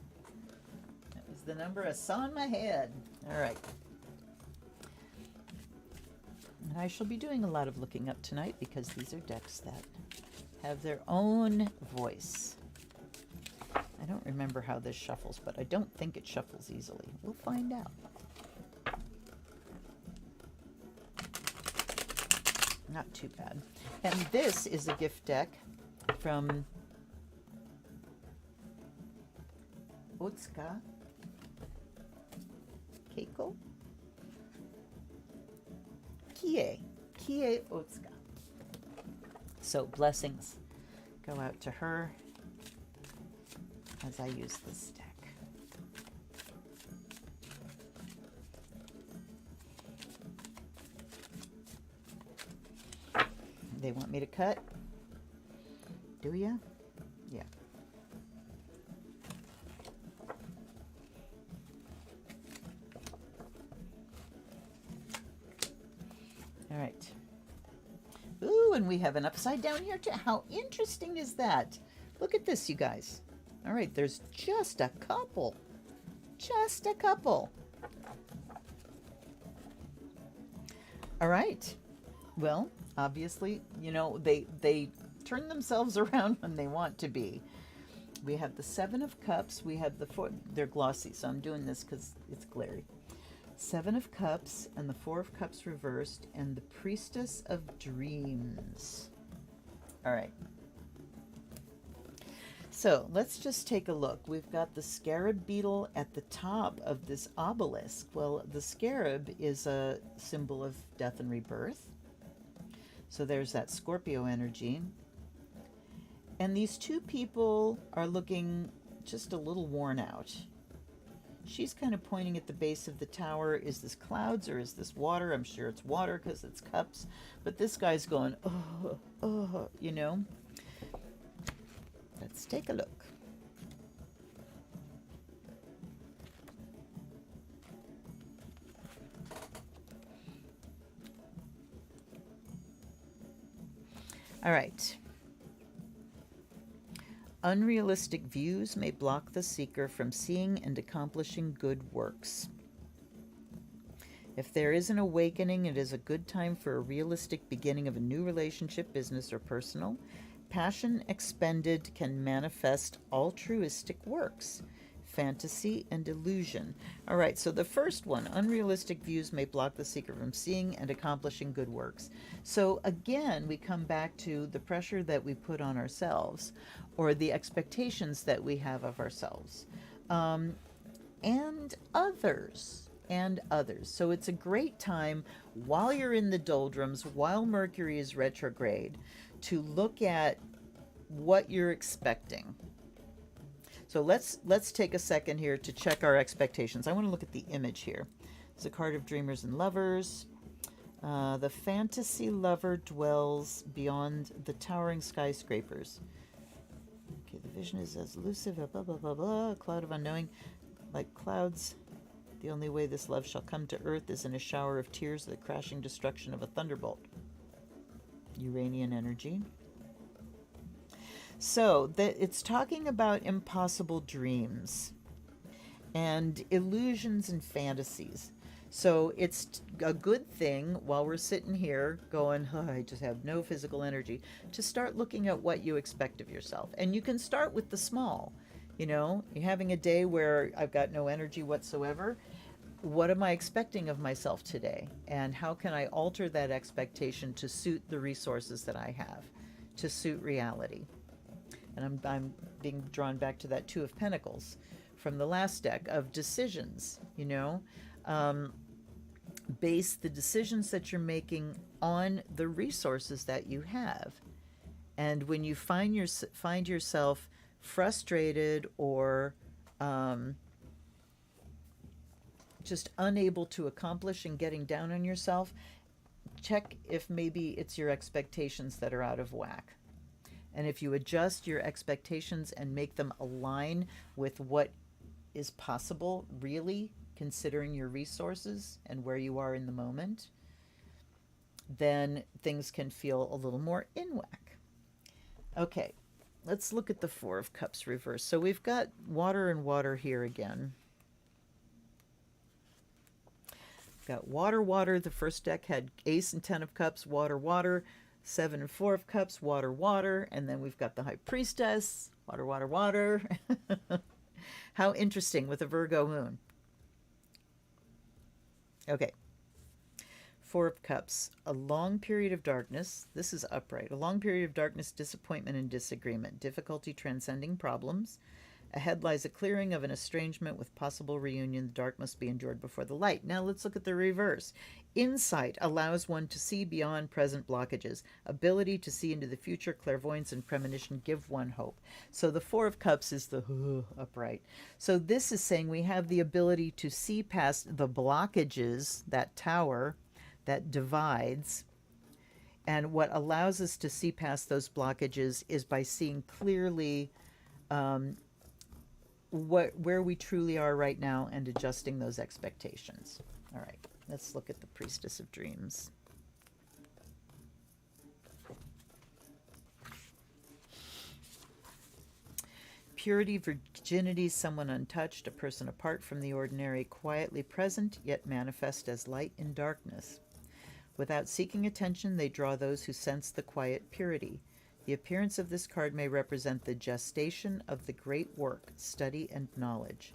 was the number I saw in my head. All right. And I shall be doing a lot of looking up tonight because these are decks that have their own voice. I don't remember how this shuffles, but I don't think it shuffles easily. We'll find out. Not too bad. And this is a gift deck from Otsuka Keiko Kie Otsuka. So blessings go out to her as I use this deck. They want me to cut? Do ya? Yeah. All right. Ooh, and we have an upside down here too. How interesting is that? Look at this, you guys. All right, there's just a couple. Just a couple. All right. Well, obviously, you know, they turn themselves around when they want to be. We have the Seven of Cups. We have the Four. They're glossy, so I'm doing this because it's glary. Seven of Cups and the Four of Cups reversed and the Priestess of Dreams. All right. So let's just take a look. We've got the scarab beetle at the top of this obelisk. Well, the scarab is a symbol of death and rebirth. So there's that Scorpio energy. And these two people are looking just a little worn out. She's kind of pointing at the base of the tower. Is this clouds or is this water? I'm sure it's water because it's cups. But this guy's going, oh, you know. Let's take a look. All right. Unrealistic views may block the seeker from seeing and accomplishing good works. If there is an awakening, it is a good time for a realistic beginning of a new relationship, business, or personal. Passion expended can manifest altruistic works. fantasy, and illusion. All right, so the first one, unrealistic views may block the seeker from seeing and accomplishing good works. So again, we come back to the pressure that we put on ourselves or the expectations that we have of ourselves, and others. And others. So it's a great time while you're in the doldrums, while Mercury is retrograde, to look at what you're expecting. So let's take a second here to check our expectations. I want to look at the image here. It's a card of dreamers and lovers. The fantasy lover dwells beyond the towering skyscrapers. Okay, the vision is as elusive, blah, blah, blah, blah, a cloud of unknowing, like clouds. The only way this love shall come to earth is in a shower of tears, the crashing destruction of a thunderbolt. Uranian energy. So it's talking about impossible dreams and illusions and fantasies. So it's a good thing while we're sitting here going, oh, I just have no physical energy, to start looking at what you expect of yourself. And you can start with the small. You know, you're having a day where I've got no energy whatsoever. What am I expecting of myself today? And how can I alter that expectation to suit the resources that I have, to suit reality? And I'm being drawn back to that Two of Pentacles from the last deck of decisions, you know. Base the decisions that you're making on the resources that you have. And when you find yourself frustrated or just unable to accomplish and getting down on yourself, check if maybe it's your expectations that are out of whack. And if you adjust your expectations and make them align with what is possible, really considering your resources and where you are in the moment, then things can feel a little more in whack. Okay, let's look at the Four of Cups reversed. So we've got water and water here again. Got water, water. The first deck had Ace and Ten of Cups, water, water. Seven and Four of Cups, water, water. And then we've got the High Priestess, water, water, water. How interesting with a Virgo moon. Okay. Four of Cups, a long period of darkness. This is upright. A long period of darkness, disappointment, and disagreement. Difficulty transcending problems. Ahead lies a clearing of an estrangement with possible reunion. The dark must be endured before the light. Now let's look at the reverse. Insight allows one to see beyond present blockages. Ability to see into the future, clairvoyance and premonition give one hope. So the Four of Cups is the upright. So this is saying we have the ability to see past the blockages, that tower that divides. And what allows us to see past those blockages is by seeing clearly where we truly are right now and adjusting those expectations. All right, let's look at the Priestess of Dreams. Purity, virginity, someone untouched, a person apart from the ordinary, quietly present, yet manifest as light in darkness. Without seeking attention, they draw those who sense the quiet purity. The appearance of this card may represent the gestation of the great work, study, and knowledge.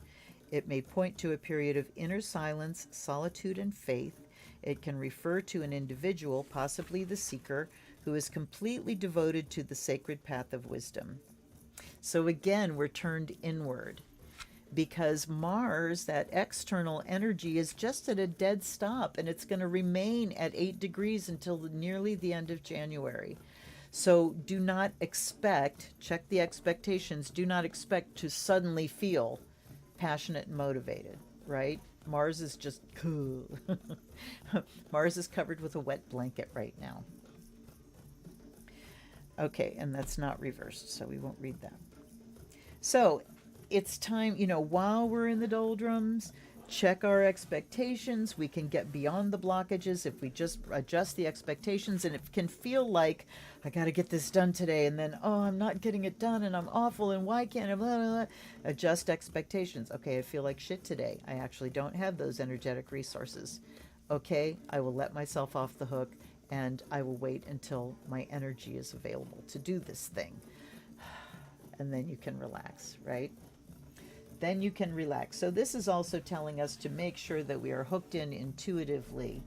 It may point to a period of inner silence, solitude, and faith. It can refer to an individual, possibly the seeker, who is completely devoted to the sacred path of wisdom. So again, we're turned inward, because Mars, that external energy, is just at a dead stop, and it's going to remain at 8 degrees until nearly the end of January. So do not expect, check the expectations, do not expect to suddenly feel passionate and motivated, right? Mars is just cool. Mars is covered with a wet blanket right now. Okay, and that's not reversed, so we won't read that. So it's time, you know, while we're in the doldrums, check our expectations. We can get beyond the blockages if we just adjust the expectations. And it can feel like, I got to get this done today. And then, oh, I'm not getting it done and I'm awful. And why can't I? Blah, blah, blah. Adjust expectations. Okay, I feel like shit today. I actually don't have those energetic resources. Okay, I will let myself off the hook and I will wait until my energy is available to do this thing. And then you can relax, right? then you can relax. So this is also telling us to make sure that we are hooked in intuitively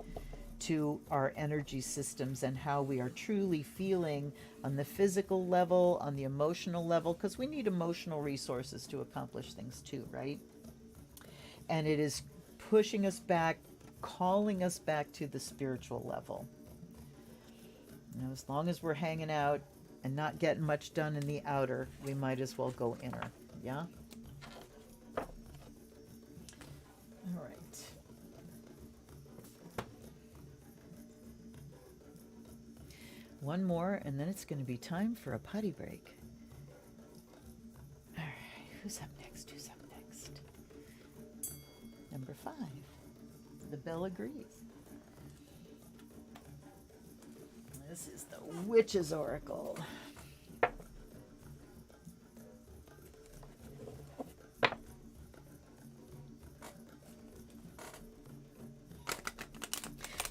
to our energy systems and how we are truly feeling on the physical level, on the emotional level, because we need emotional resources to accomplish things too, right? And it is pushing us back, calling us back to the spiritual level. You know, as long as we're hanging out and not getting much done in the outer, we might as well go inner. Yeah? All right. One more, and then it's going to be time for a potty break. All right. Who's up next? Who's up next? Number 5. The bell agrees. This is the Witch's Oracle.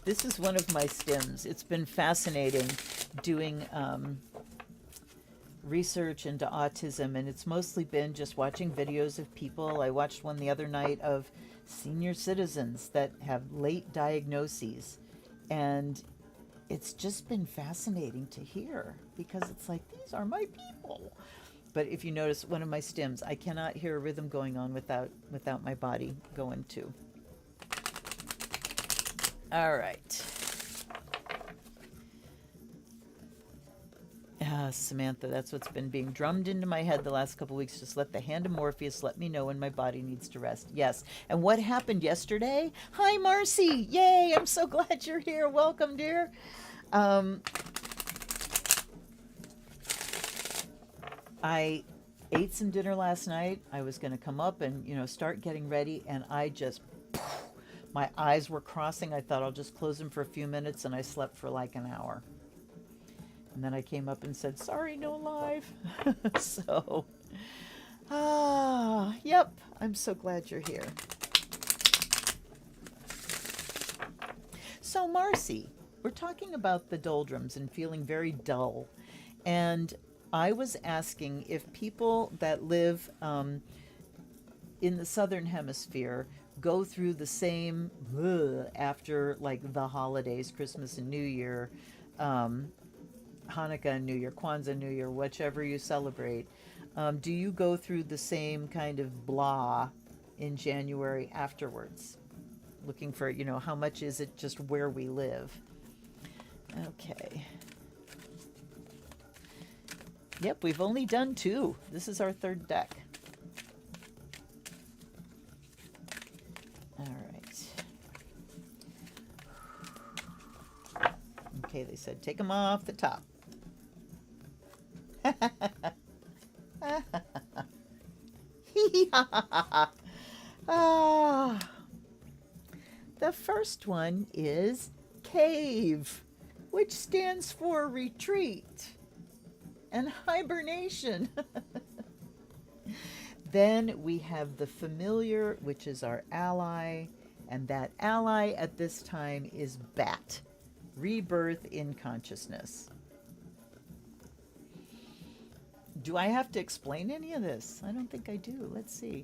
This is one of my stims. It's been fascinating doing research into autism, and it's mostly been just watching videos of people. I watched one the other night of senior citizens that have late diagnoses, and it's just been fascinating to hear, because it's like, these are my people. But if you notice one of my stims, I cannot hear a rhythm going on without my body going too. All right. Samantha, that's what's been being drummed into my head the last couple of weeks. Just let the hand of Morpheus let me know when my body needs to rest. Yes. And what happened yesterday? Hi, Marcy. Yay. I'm so glad you're here. Welcome, dear. I ate some dinner last night. I was going to come up and, start getting ready. And I just, my eyes were crossing. I thought I'll just close them for a few minutes. And I slept for like an hour. And then I came up and said, sorry, no live. So, yep, I'm so glad you're here. So, Marcy, we're talking about the doldrums and feeling very dull. And I was asking if people that live in the southern hemisphere go through the same after like the holidays, Christmas and New Year, Hanukkah, New Year, Kwanzaa, New Year, whichever you celebrate. Do you go through the same kind of blah in January afterwards? Looking for, how much is it just where we live? Okay. Yep, we've only done 2. This is our 3rd deck. All right. Okay, they said take them off the top. The first one is cave, which stands for retreat and hibernation. Then we have the familiar, which is our ally, and that ally at this time is bat, rebirth in consciousness. Do I have to explain any of this? I don't think I do. Let's see.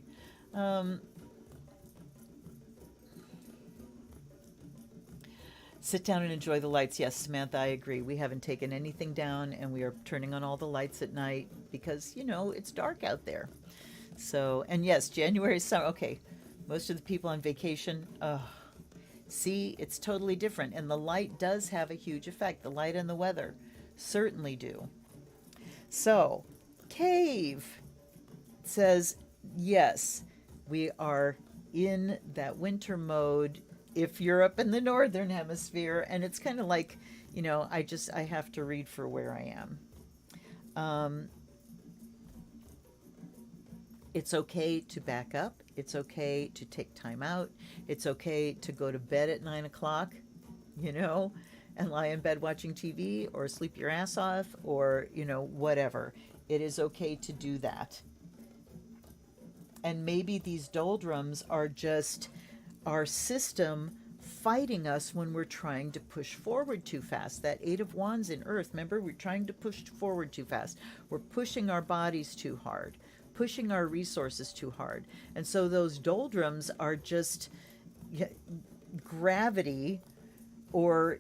Sit down and enjoy the lights. Yes, Samantha, I agree. We haven't taken anything down, and we are turning on all the lights at night because, it's dark out there. So, and yes, January, summer. Okay, most of the people on vacation, see, it's totally different. And the light does have a huge effect. The light and the weather certainly do. So, cave says, yes, we are in that winter mode if you're up in the northern hemisphere, and it's kind of like, I have to read for where I am. It's okay to back up. It's okay to take time out. It's okay to go to bed at 9 o'clock, and lie in bed watching TV or sleep your ass off or, whatever. It is okay to do that. And maybe these doldrums are just our system fighting us when we're trying to push forward too fast. That 8 of Wands in Earth, remember, we're trying to push forward too fast. We're pushing our bodies too hard, pushing our resources too hard. And so those doldrums are just gravity, or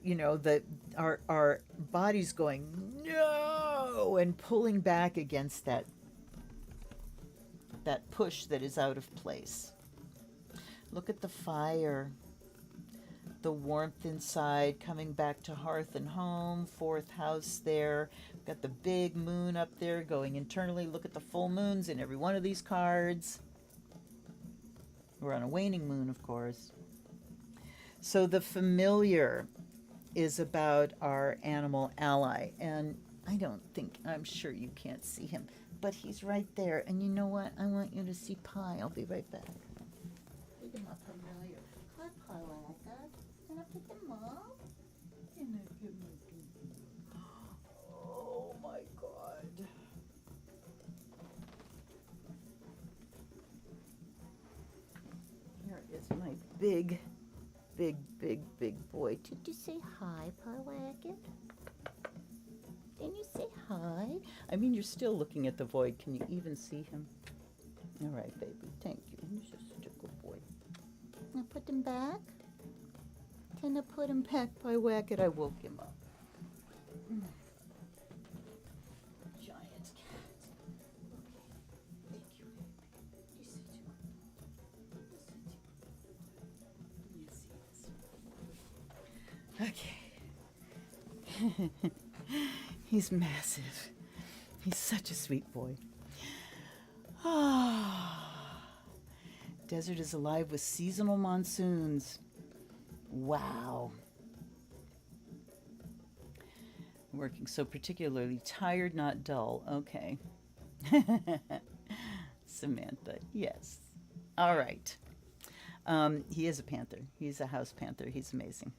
our bodies going no and pulling back against that push that is out of place. Look at the fire, the warmth inside, coming back to hearth and home, fourth house there. Got the big moon up there going internally. Look at the full moons in every one of these cards. We're on a waning moon, of course. So the familiar is about our animal ally. And I'm sure you can't see him, but he's right there. And you know what? I want you to see Pi. I'll be right back. Look at my familiar. Hi, Pi, like that. Can I pick him up? Can I pick him up? Oh my God. Here is my big boy. Did you say hi, Parwacket? Didn't you say hi? I mean, you're still looking at the void. Can you even see him? All right, baby. Thank you. He's just such a good boy. Can I put him back? Can I put him back, Parwacket? I woke him up. Giant cat. Okay. Thank you, baby. You sit too. You see this. Okay. He's massive. He's such a sweet boy. Desert is alive with seasonal monsoons. Wow. Working so particularly tired, not dull. Okay. Samantha, yes. All right. He is a panther. He's a house panther. He's amazing.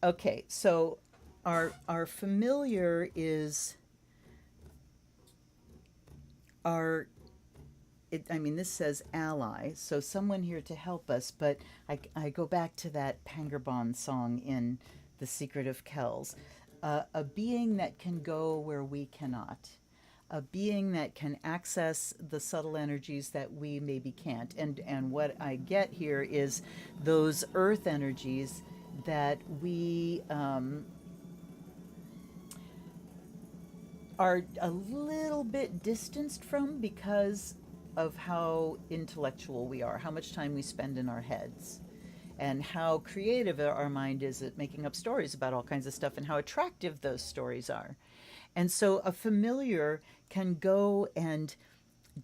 Okay, so our familiar is this says ally, so someone here to help us, but I go back to that Pangerbon song in The Secret of Kells. A being that can go where we cannot. A being that can access the subtle energies that we maybe can't. And what I get here is those earth energies that we are a little bit distanced from because of how intellectual we are, how much time we spend in our heads, and how creative our mind is at making up stories about all kinds of stuff, and how attractive those stories are. And so a familiar can go and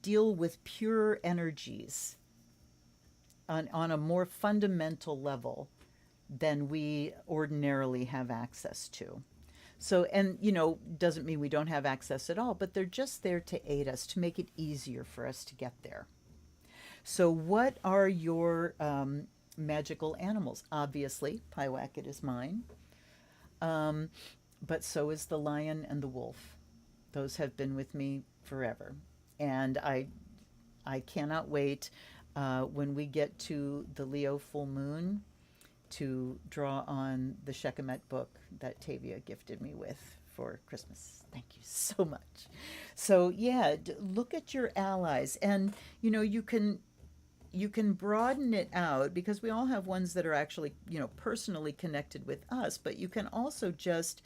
deal with pure energies on a more fundamental level than we ordinarily have access to. So, and doesn't mean we don't have access at all, but they're just there to aid us, to make it easier for us to get there. So what are your magical animals? Obviously, Pyewacket is mine, but so is the lion and the wolf. Those have been with me forever, and I cannot wait when we get to the Leo full moon to draw on the Shekhemet book that Tavia gifted me with for Christmas. Thank you so much. So yeah, look at your allies, and you can broaden it out, because we all have ones that are actually personally connected with us, but you can also just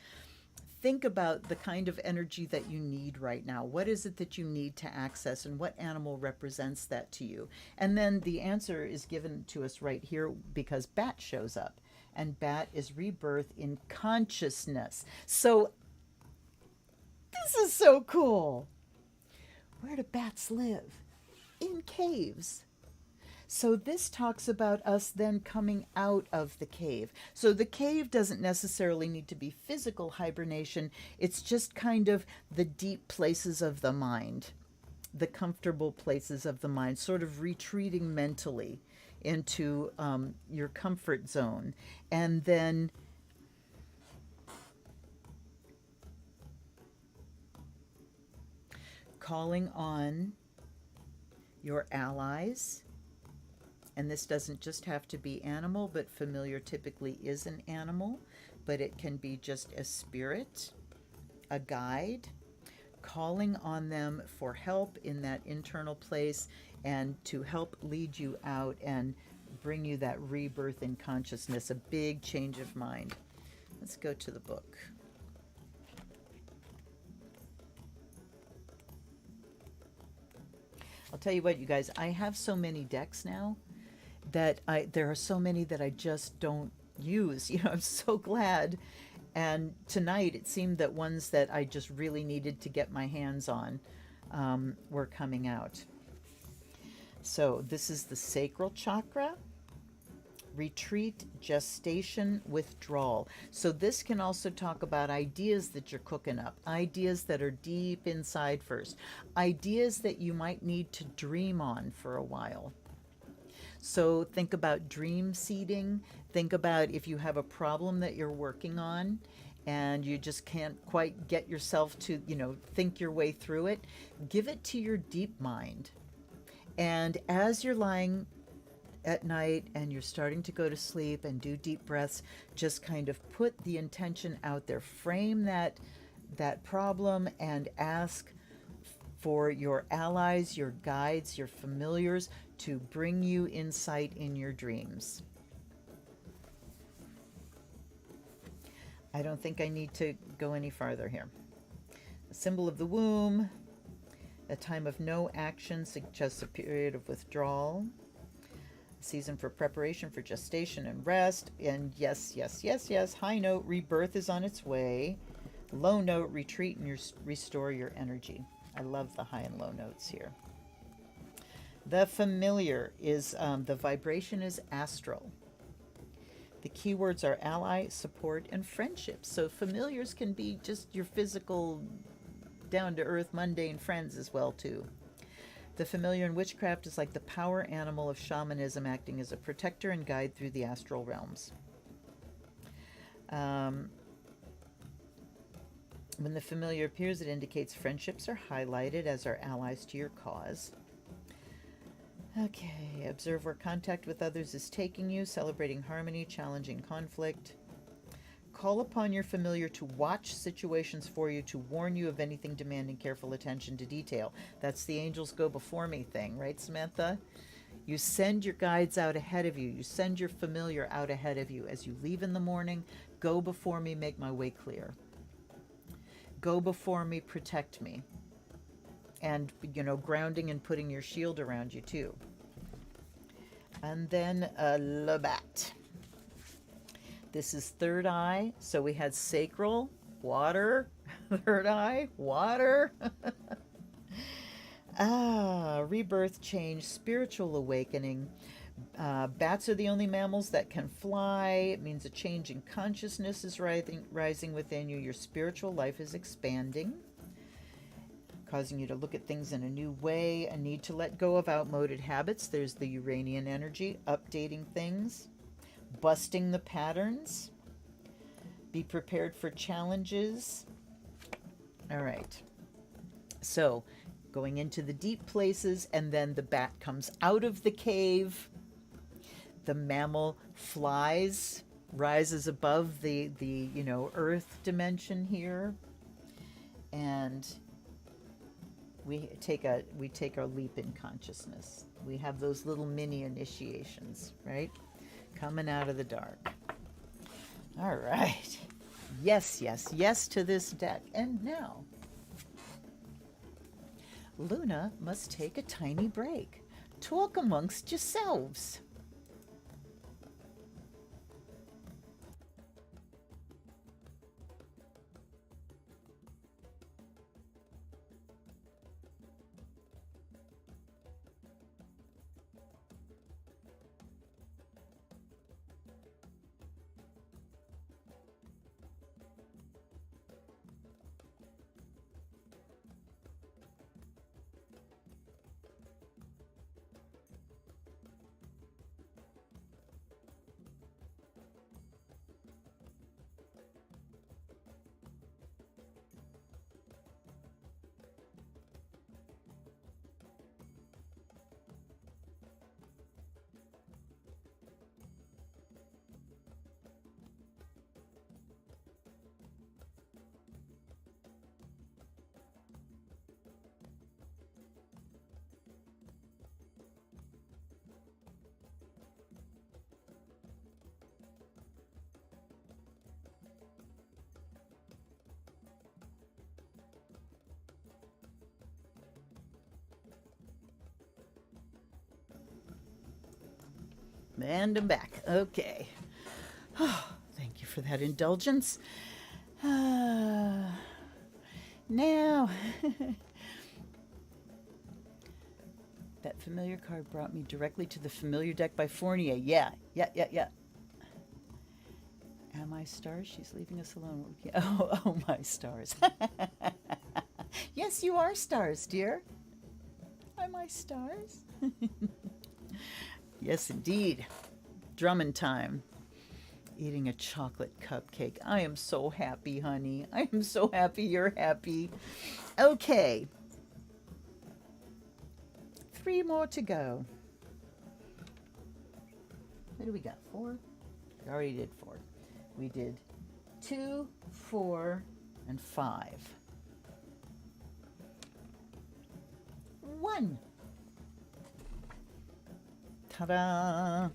think about the kind of energy that you need right now. What is it that you need to access, and what animal represents that to you? And then the answer is given to us right here, because Bat shows up, and Bat is rebirth in consciousness. So this is so cool. Where do bats live? In caves. So this talks about us then coming out of the cave. So the cave doesn't necessarily need to be physical hibernation. It's just kind of the deep places of the mind, the comfortable places of the mind, sort of retreating mentally into your comfort zone. And then calling on your allies. And this doesn't just have to be animal, but familiar typically is an animal, but it can be just a spirit, a guide, calling on them for help in that internal place and to help lead you out and bring you that rebirth in consciousness, a big change of mind. Let's go to the book. I'll tell you what, you guys, I have so many decks now that there are so many that I just don't use. You know, I'm so glad. And tonight it seemed that ones that I just really needed to get my hands on were coming out. So this is the sacral chakra, retreat, gestation, withdrawal. So this can also talk about ideas that you're cooking up, ideas that are deep inside first, ideas that you might need to dream on for a while. So think about dream seeding. Think about if you have a problem that you're working on and you just can't quite get yourself to, you know, think your way through it. Give it to your deep mind. And as you're lying at night and you're starting to go to sleep and do deep breaths, just kind of put the intention out there. Frame that problem and ask for your allies, your guides, your familiars to bring you insight in your dreams. I don't think I need to go any farther here. A symbol of the womb, a time of no action suggests a period of withdrawal. A season for preparation for gestation and rest. And yes, yes, yes, yes, high note, rebirth is on its way. Low note, retreat and restore your energy. I love the high and low notes here. The familiar is, the vibration is astral. The keywords are ally, support, and friendship. So familiars can be just your physical, down-to-earth, mundane friends as well, too. The familiar in witchcraft is like the power animal of shamanism, acting as a protector and guide through the astral realms. When the familiar appears, it indicates friendships are highlighted as are allies to your cause. Okay, observe where contact with others is taking you, celebrating harmony, challenging conflict. Call upon your familiar to watch situations for you, to warn you of anything demanding careful attention to detail. That's the angels go before me thing, right, Samantha? You send your guides out ahead of you. You send your familiar out ahead of you. As you leave in the morning, go before me, make my way clear. Go before me, protect me. And, you know, grounding and putting your shield around you, too. And then Labat. This is third eye. So we had sacral, water, third eye, water. Rebirth, change, spiritual awakening. Bats are the only mammals that can fly. It means a change in consciousness is rising within you. Your spiritual life is expanding, causing you to look at things in a new way, a need to let go of outmoded habits. There's the Uranian energy, updating things, busting the patterns, be prepared for challenges. All right. So going into the deep places, and then the bat comes out of the cave. The mammal flies, rises above the you know, earth dimension here. And we take a leap in consciousness. We have those little mini initiations, right? Coming out of the dark. All right. Yes, yes, yes to this deck. And now, Luna must take a tiny break. Talk amongst yourselves. And I'm back. Okay. Oh, thank you for that indulgence. Now, that familiar card brought me directly to the familiar deck by Fournier. Yeah. Am I stars? She's leaving us alone. Oh, my stars. Yes, you are stars, dear. Am I stars? Yes, indeed. Drummond time. Eating a chocolate cupcake. I am so happy, honey. I am so happy you're happy. Okay. 3 more to go. What do we got? 4? We already did 4. We did 2, 4, and 5. 1. Ta-da!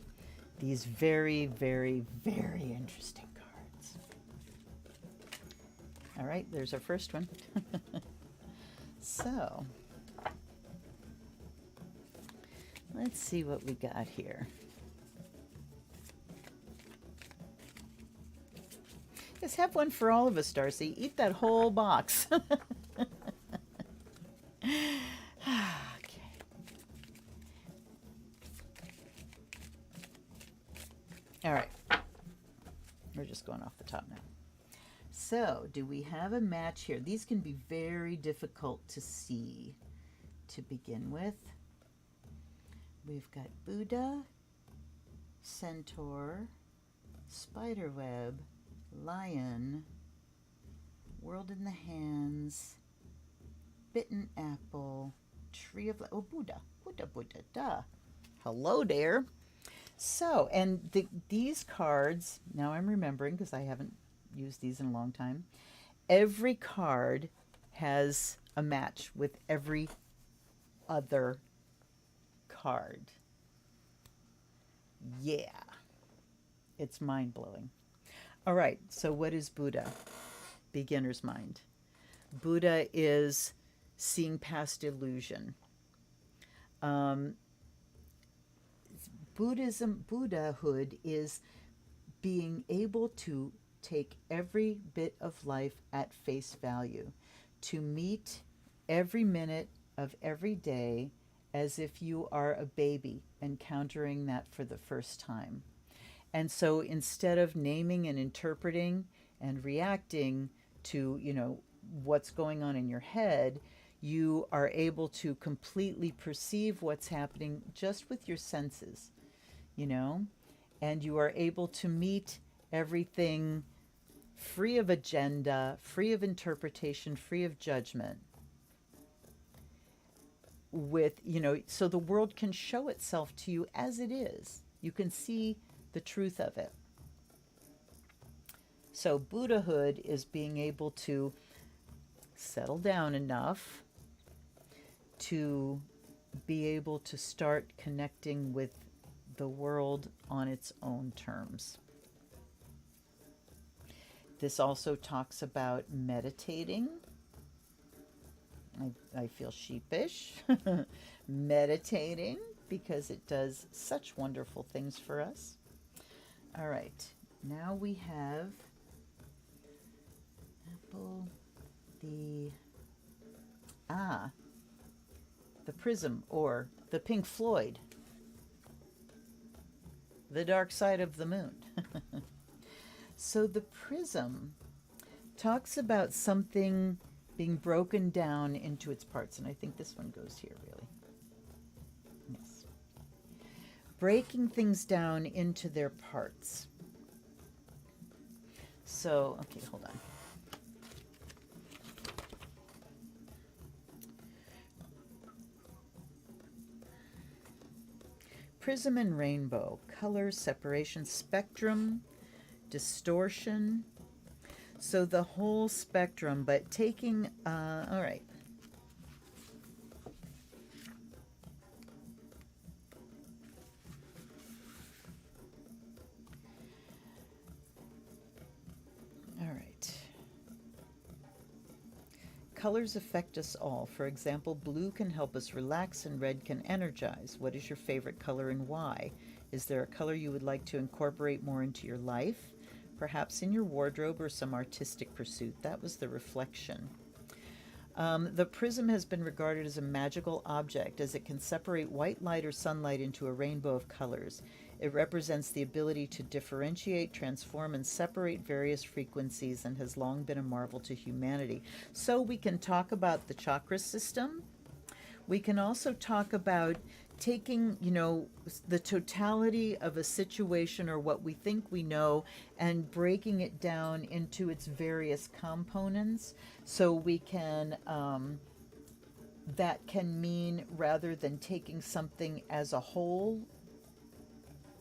These very, very, very interesting cards. All right, there's our first one. So, let's see what we got here. Just have one for all of us, Darcy. Eat that whole box. All right, we're just going off the top now. So, do we have a match here? These can be very difficult to see to begin with. We've got Buddha, Centaur, Spiderweb, Lion, World in the Hands, Bitten Apple, Tree of... Oh, Buddha, duh. Hello there. So, and these cards, now I'm remembering because I haven't used these in a long time, every card has a match with every other card. Yeah, it's mind-blowing. All right, so what is Buddha? Beginner's mind. Buddha is seeing past illusion. Buddhahood is being able to take every bit of life at face value, to meet every minute of every day as if you are a baby encountering that for the first time. And so instead of naming and interpreting and reacting to, what's going on in your head, you are able to completely perceive what's happening just with your senses. And you are able to meet everything free of agenda, free of interpretation, free of judgment. So the world can show itself to you as it is. You can see the truth of it. So Buddhahood is being able to settle down enough to be able to start connecting with the world on its own terms. This also talks about meditating. I feel sheepish. Meditating, because it does such wonderful things for us. All right, now we have the Prism, or the Pink Floyd. The Dark Side of the Moon. So the prism talks about something being broken down into its parts. And I think this one goes here, really. Yes. Breaking things down into their parts. So, okay, hold on. Prism and rainbow, color, separation, spectrum, distortion. So the whole spectrum, but taking, all right. All right. Colors affect us all. For example, blue can help us relax and red can energize. What is your favorite color and why? Is there a color you would like to incorporate more into your life? Perhaps in your wardrobe or some artistic pursuit? That was the reflection. The prism has been regarded as a magical object as it can separate white light or sunlight into a rainbow of colors. It represents the ability to differentiate, transform, and separate various frequencies and has long been a marvel to humanity. So we can talk about the chakra system. We can also talk about taking, the totality of a situation or what we think we know and breaking it down into its various components. So we can, that can mean rather than taking something as a whole,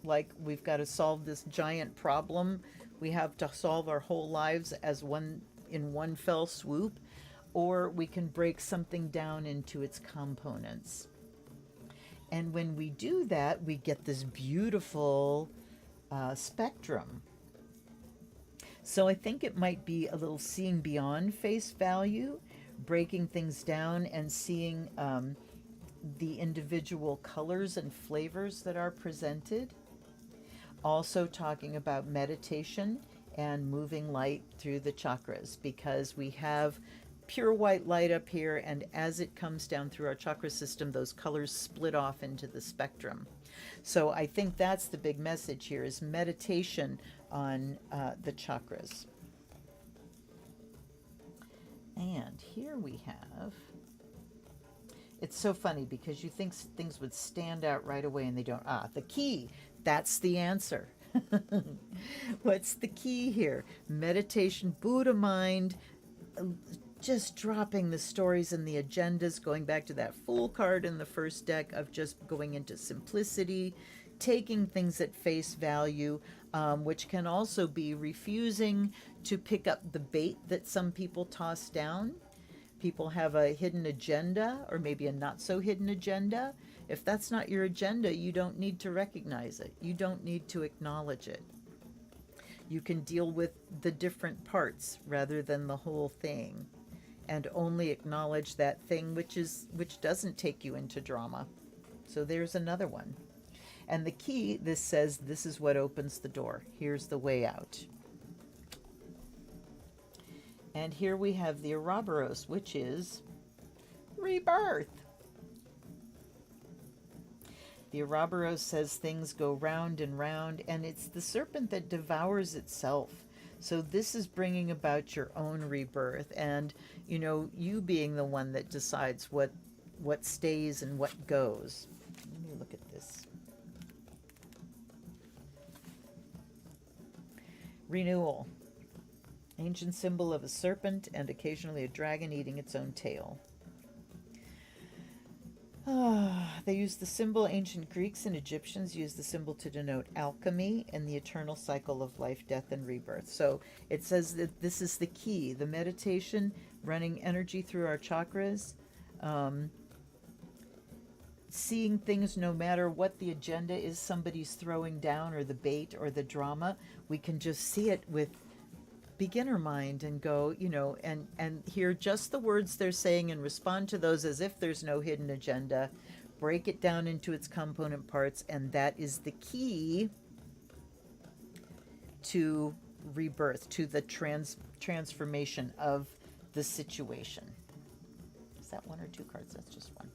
like we've got to solve this giant problem, we have to solve our whole lives as one in one fell swoop, or we can break something down into its components. And when we do that, we get this beautiful spectrum. So I think it might be a little seeing beyond face value, breaking things down and seeing the individual colors and flavors that are presented. Also talking about meditation and moving light through the chakras, because we have pure white light up here, and as it comes down through our chakra system, those colors split off into the spectrum. So I think that's the big message here, is meditation on the chakras. And here we have, it's so funny because you think things would stand out right away and they don't. The key, that's the answer. What's the key here? Meditation, Buddha mind, just dropping the stories and the agendas, going back to that Fool card in the first deck of just going into simplicity, taking things at face value, which can also be refusing to pick up the bait that some people toss down. People have a hidden agenda, or maybe a not so hidden agenda. If that's not your agenda, you don't need to recognize it. You don't need to acknowledge it. You can deal with the different parts rather than the whole thing, and only acknowledge that thing which doesn't take you into drama. So there's another one. And the key, this says, this is what opens the door. Here's the way out. And here we have the Ouroboros, which is rebirth. The Ouroboros says things go round and round, and it's the serpent that devours itself. So this is bringing about your own rebirth, and you being the one that decides what stays and what goes. Let me look at this. Renewal. Ancient symbol of a serpent and occasionally a dragon eating its own tail. They used the symbol, ancient Greeks and Egyptians used the symbol to denote alchemy and the eternal cycle of life, death, and rebirth. So it says that this is the key, the meditation, running energy through our chakras, seeing things no matter what the agenda is somebody's throwing down, or the bait or the drama. We can just see it with beginner mind and go, and hear just the words they're saying and respond to those as if there's no hidden agenda, break it down into its component parts, and that is the key to rebirth, to the transformation of the situation. Is that one or two cards? That's just one.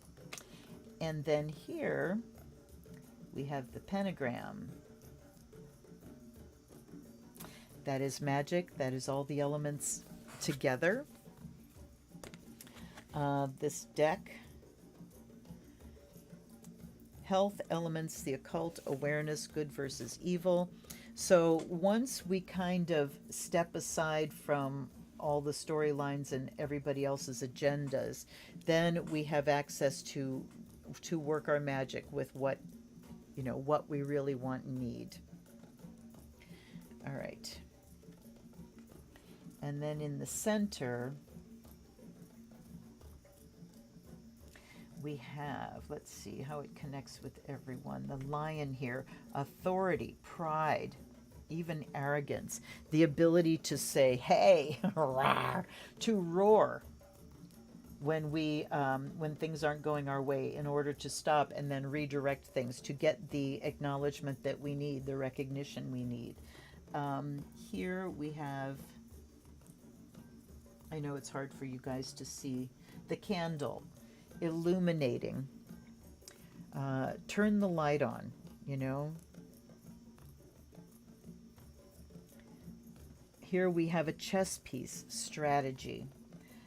And then here we have the pentagram. That is magic. That is all the elements together. This deck, health, elements, the occult, awareness, good versus evil. So once we kind of step aside from all the storylines and everybody else's agendas, then we have access to work our magic with what we really want and need. All right. And then in the center, we have, let's see how it connects with everyone. The lion here, authority, pride, even arrogance, the ability to say, hey, rawr, to roar. when things aren't going our way, in order to stop and then redirect things to get the acknowledgement that we need, the recognition we need. Here we have, I know it's hard for you guys to see, the candle illuminating. Turn the light on, you know. Here we have a chess piece, strategy.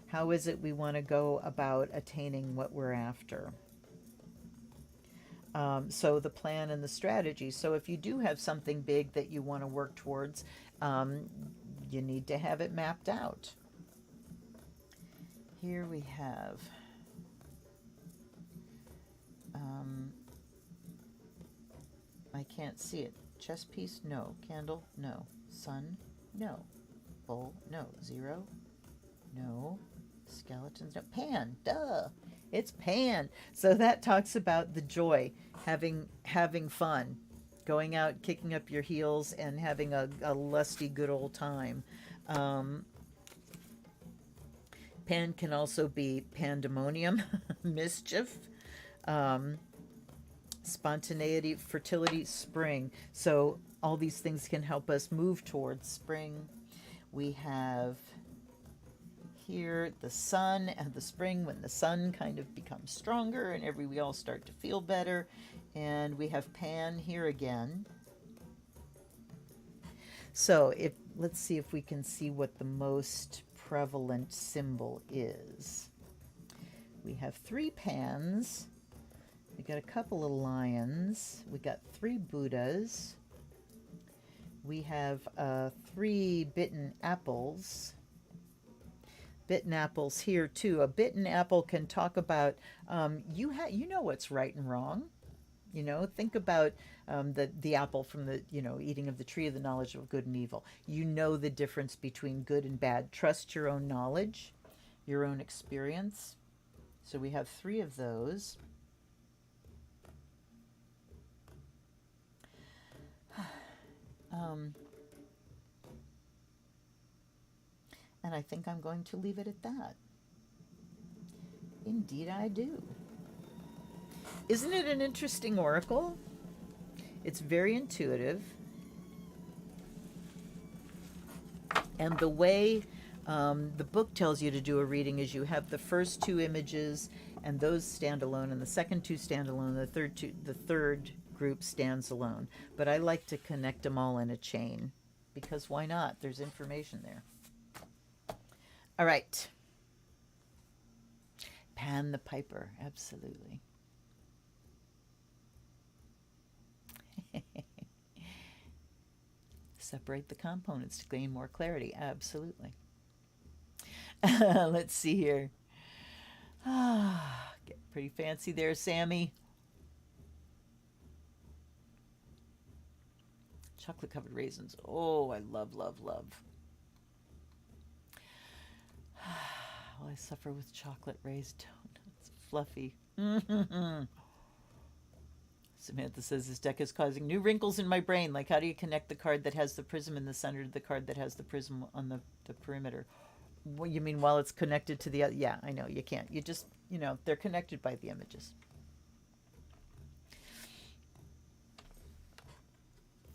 How is it we want to go about attaining what we're after? So the plan and the strategy. So if you do have something big that you want to work towards, you need to have it mapped out. Here we have I can't see it. Chess piece? No. Candle? No. Sun? No. Bowl? No. Zero? No. Skeletons? No. Pan? Duh. It's Pan. So that talks about the joy, having fun, going out, kicking up your heels, and having a lusty, good old time. Pan can also be pandemonium, mischief, spontaneity, fertility, spring. So all these things can help us move towards spring. We have here the sun and the spring, when the sun kind of becomes stronger and we all start to feel better. And we have Pan here again. So let's see if we can see what the most prevalent symbol is. We have 3 pans. We got a couple of lions. We got 3 Buddhas. We have 3 bitten apples. Bitten apples here too. A bitten apple can talk about you know what's right and wrong. You know, think about the apple from the, eating of the tree of the knowledge of good and evil. You know the difference between good and bad. Trust your own knowledge, your own experience. So we have 3 of those. And I think I'm going to leave it at that. Indeed I do. Isn't it an interesting oracle? It's very intuitive. And the way the book tells you to do a reading is you have the first 2 images, and those stand alone, and the second 2 stand alone, the third group stands alone. But I like to connect them all in a chain, because why not? There's information there. All right. Pan the Piper, absolutely. Separate the components to gain more clarity, absolutely. Let's see here. Get pretty fancy there, Sammy. Chocolate covered raisins. Oh, I love, love, love. Well, I suffer with chocolate raised donuts. Fluffy. Samantha says, this deck is causing new wrinkles in my brain. Like, how do you connect the card that has the prism in the center to the card that has the prism on the perimeter? What you mean while it's connected to the other? Yeah, I know. You can't. You just, they're connected by the images.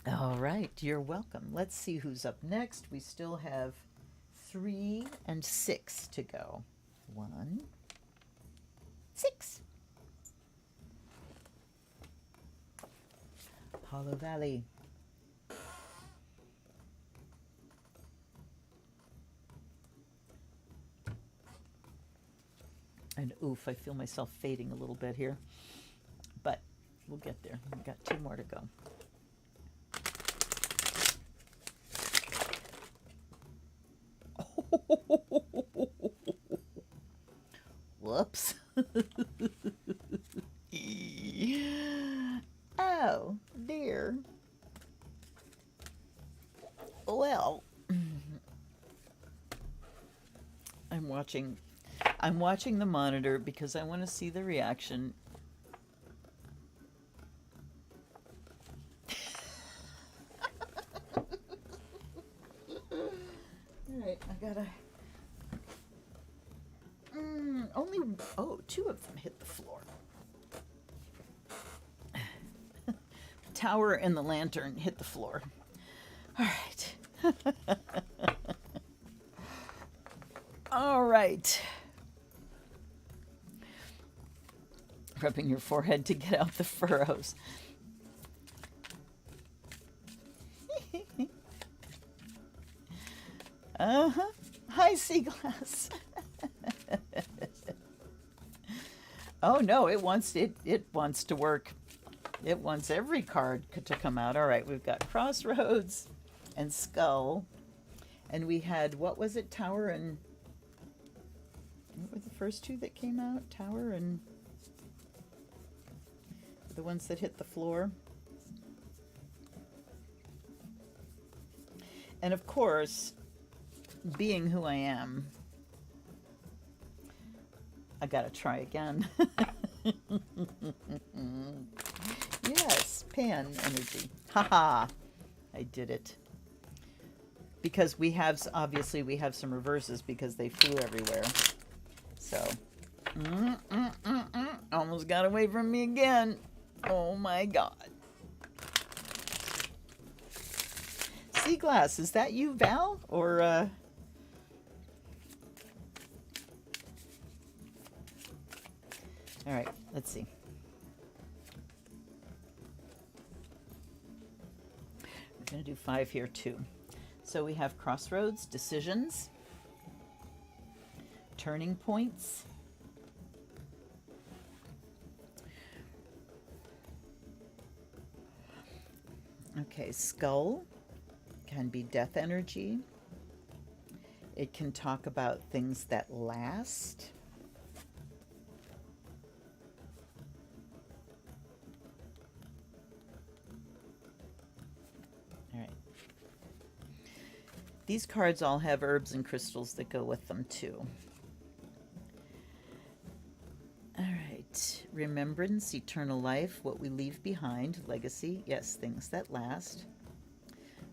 All right. You're welcome. Let's see who's up next. We still have 3 and 6 to go. 1, 6. Hollow Valley. And oof, I feel myself fading a little bit here. But we'll get there. We've got 2 more to go. Whoops. Oh, dear. Well, I'm watching the monitor because I want to see the reaction. All right, I gotta. only, oh, two of them hit the floor. Tower and the lantern hit the floor. All right. All right. Rubbing your forehead to get out the furrows. Uh-huh. Hi, Sea Glass. Oh no, it wants to work. It wants every card to come out. All right, we've got Crossroads and Skull. And we had, what was it? Tower and, what were the first two that came out? Tower and the ones that hit the floor. And of course, being who I am, I gotta try again. Yes, pan energy. Haha, I did it. Because we have, obviously we have some reverses because they flew everywhere. So, almost got away from me again. Oh my God. Sea Glass, is that you, Val? Or, all right, let's see. We're going to do 5 here too. So we have Crossroads, Decisions, Turning Points, okay, Skull can be death energy. It can talk about things that last. All right. These cards all have herbs and crystals that go with them too. All right. Remembrance, eternal life, what we leave behind, legacy, yes, things that last.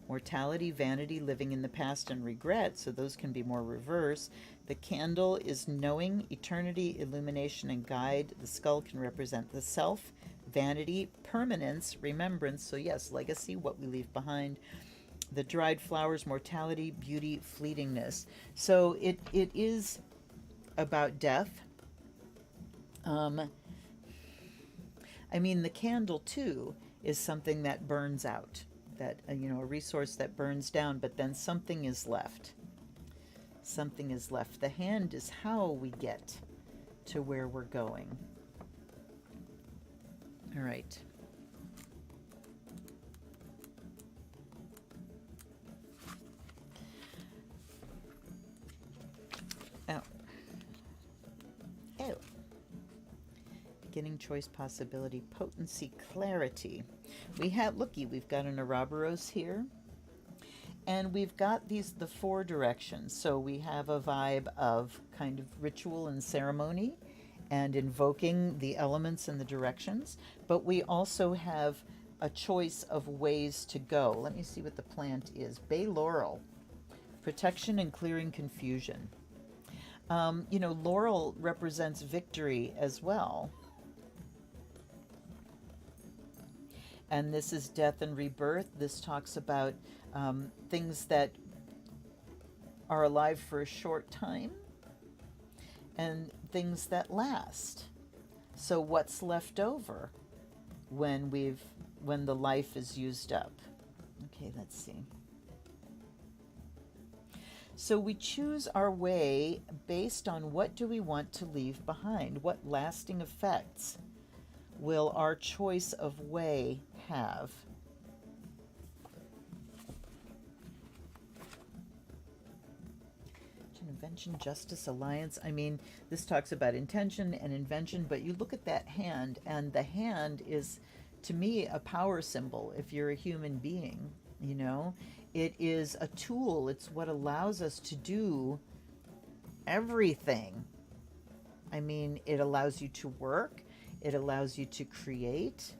Mortality, vanity, living in the past, and regret, so those can be more reverse. The candle is knowing, eternity, illumination, and guide. The skull can represent the self, vanity, permanence, remembrance, so yes, legacy, what we leave behind. The dried flowers, mortality, beauty, fleetingness. So it is about death. I mean, the candle too is something that burns out. That, you know, a resource that burns down, but then something is left. Something is left. The hand is how we get to where we're going. All right. Oh. Oh. Beginning, choice, possibility, potency, clarity. We have, looky, we've got an Ouroboros here. And we've got the 4 directions. So we have a vibe of kind of ritual and ceremony and invoking the elements and the directions. But we also have a choice of ways to go. Let me see what the plant is. Bay laurel, protection and clearing confusion. You know, laurel represents victory as well. And this is death and rebirth. This talks about things that are alive for a short time and things that last. So what's left over when the life is used up? Okay, let's see. So we choose our way based on what do we want to leave behind? What lasting effects will our choice of way have? Invention, justice, alliance. I mean, this talks about intention and invention, but you look at that hand, and the hand is, to me, a power symbol if you're a human being, you know? It is a tool. It's what allows us to do everything. I mean, it allows you to work. It allows you to create.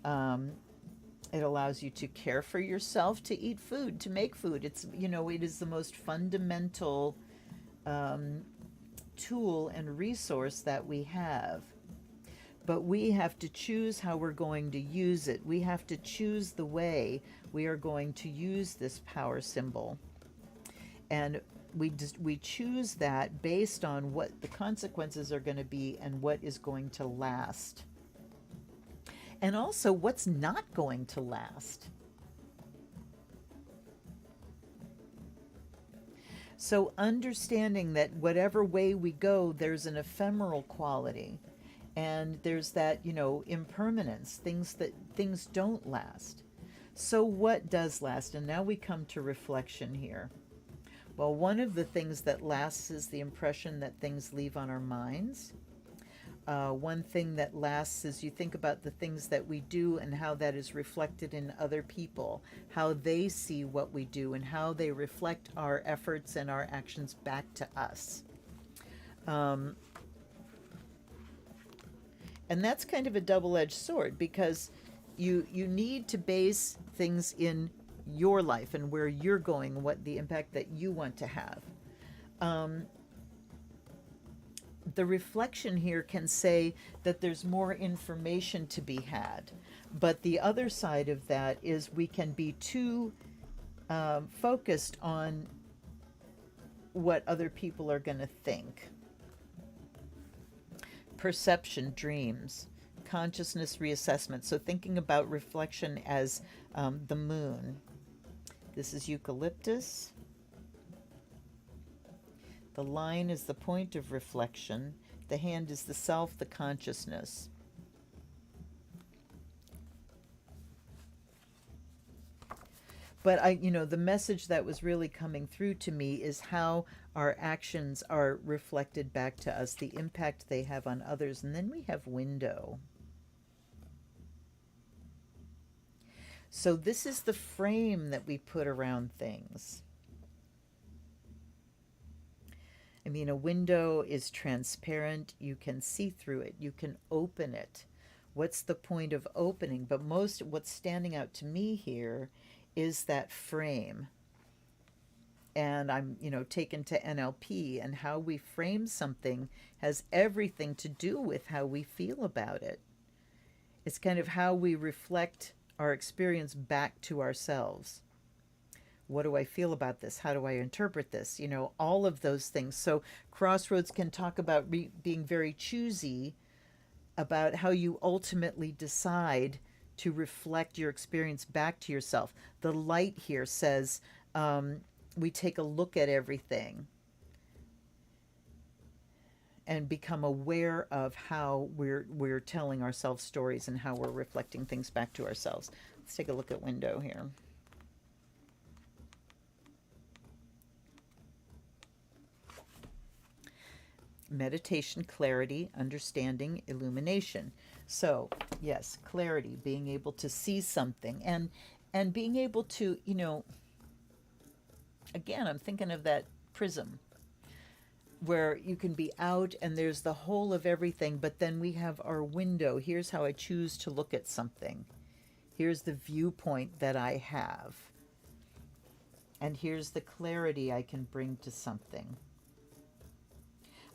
It allows you to care for yourself, to eat food, to make food. It's, you know, it is the most fundamental tool and resource that we have. But we have to choose how we're going to use it. We have to choose the way we are going to use this power symbol. And we choose that based on what the consequences are going to be and what is going to last. And also what's not going to last. So understanding that whatever way we go, there's an ephemeral quality. And there's that, impermanence, things don't last. So what does last? And now we come to reflection here. Well, one of the things that lasts is the impression that things leave on our minds. One thing that lasts is you think about the things that we do and how that is reflected in other people, how they see what we do and how they reflect our efforts and our actions back to us. And that's kind of a double-edged sword, because you need to base things in your life and where you're going, what the impact that you want to have. The reflection here can say that there's more information to be had, but the other side of that is we can be too focused on what other people are going to think. Perception, dreams, consciousness reassessment. So thinking about reflection as the moon. This is eucalyptus. The line is the point of reflection. The hand is the self, the consciousness. But the message that was really coming through to me is how our actions are reflected back to us, the impact they have on others. And then we have window. So this is the frame that we put around things. I mean, a window is transparent. You can see through it. You can open it. What's the point of opening? But what's standing out to me here is that frame. And I'm, taken to NLP, and how we frame something has everything to do with how we feel about it. It's kind of how we reflect our experience back to ourselves. What do I feel about this? How do I interpret this? All of those things. So Crossroads can talk about being very choosy about how you ultimately decide to reflect your experience back to yourself. The light here says we take a look at everything and become aware of how we're telling ourselves stories and how we're reflecting things back to ourselves. Let's take a look at window here. Meditation, clarity, understanding, illumination. So yes, clarity, being able to see something and being able to, again, I'm thinking of that prism where you can be out and there's the whole of everything, but then we have our window. Here's how I choose to look at something. Here's the viewpoint that I have. And here's the clarity I can bring to something.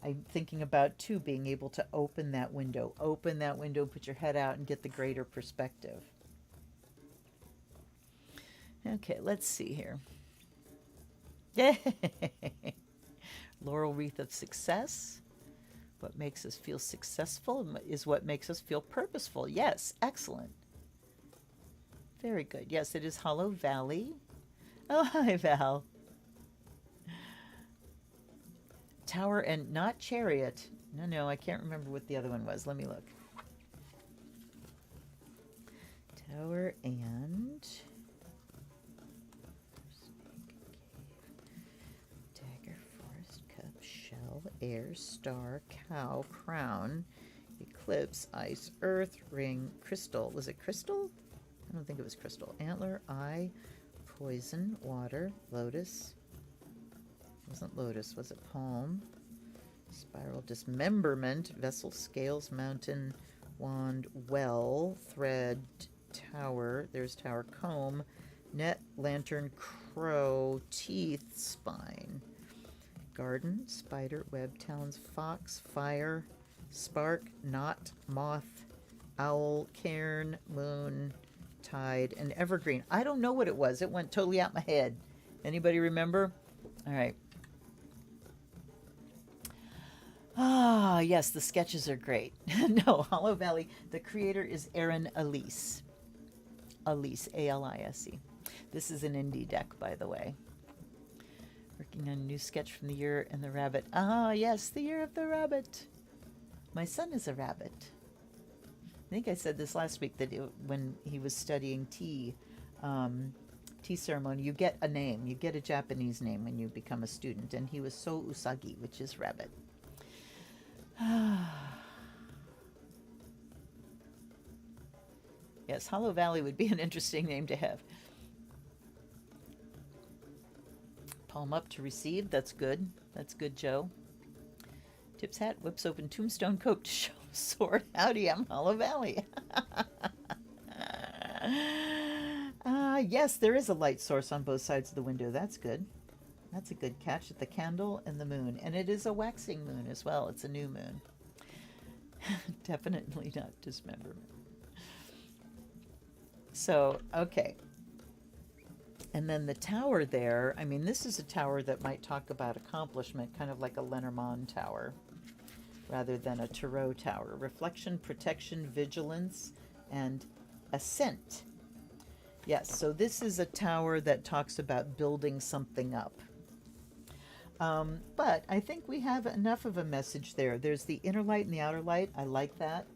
I'm thinking about, too, being able to open that window, put your head out and get the greater perspective. Okay, let's see here. Laurel wreath of success. What makes us feel successful is what makes us feel purposeful. Yes, excellent. Very good. Yes, it is Hollow Valley. Oh, hi, Val. Tower and not Chariot. No, I can't remember what the other one was. Let me look. Tower and Dagger, Forest, Cup, Shell, Air, Star, Cow, Crown, Eclipse, Ice, Earth, Ring, Crystal. Was it Crystal? I don't think it was Crystal. Antler, Eye, Poison, Water, Lotus. Wasn't Lotus, was it Palm? Spiral, Dismemberment, Vessel, Scales, Mountain, Wand, Well, Thread, Tower, there's Tower, Comb, Net, Lantern, Crow, Teeth, Spine, garden, spider, web, talons, fox, fire, spark, knot, moth, owl, cairn, moon, tide, and evergreen. I don't know what it was. It went totally out my head. Anybody remember? All right. Ah, yes, the sketches are great. No, Hollow Valley, the creator is Aaron Alise. Alise, A-L-I-S-E. This is an indie deck, by the way. Working on a new sketch from the Year and the Rabbit. Ah, yes, the Year of the Rabbit. My son is a rabbit. I think I said this last week that when he was studying tea ceremony, you get a name. You get a Japanese name when you become a student. And he was So Usagi, which is rabbit. Yes, Hollow Valley would be an interesting name to have. Palm up to receive. That's good. That's good, Joe. Tips hat, whips open tombstone coat to show sword. Howdy, I'm Hollow Valley. Yes, there is a light source on both sides of the window. That's good. That's a good catch at the candle and the moon. And it is a waxing moon as well. It's a new moon. Definitely not dismemberment. So, okay. And then the tower there, I mean, this is a tower that might talk about accomplishment, kind of like a Lenormand tower, rather than a Tarot tower. Reflection, protection, vigilance, and ascent. Yes, so this is a tower that talks about building something up. But I think we have enough of a message there. There's the inner light and the outer light. I like that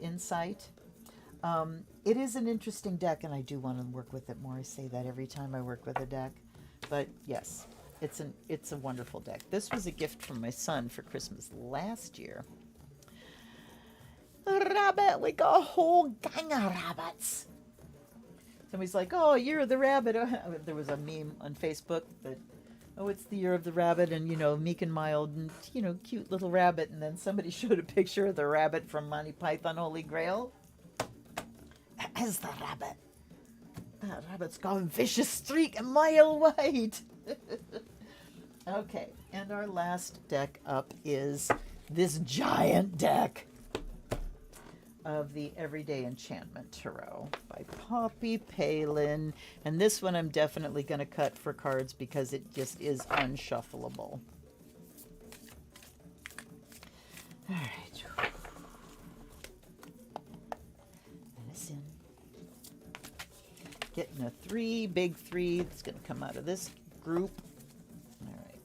insight. It is an interesting deck, and I do want to work with it more. I say that every time I work with a deck. But yes, it's a wonderful deck. This was a gift from my son for Christmas last year. Rabbit, we got a whole gang of rabbits. Somebody's like, oh, Year of the Rabbit. There was a meme on Facebook that, oh, it's the Year of the Rabbit, and, meek and mild, and, cute little rabbit. And then somebody showed a picture of the rabbit from Monty Python Holy Grail. That is the rabbit. That rabbit's got a vicious streak a mile wide. Okay, and our last deck up is this giant deck of the Everyday Enchantment Tarot by Poppy Palin. And this one I'm definitely going to cut for cards because it just is unshuffleable. All right. Medicine. Getting a big three that's going to come out of this group. All right.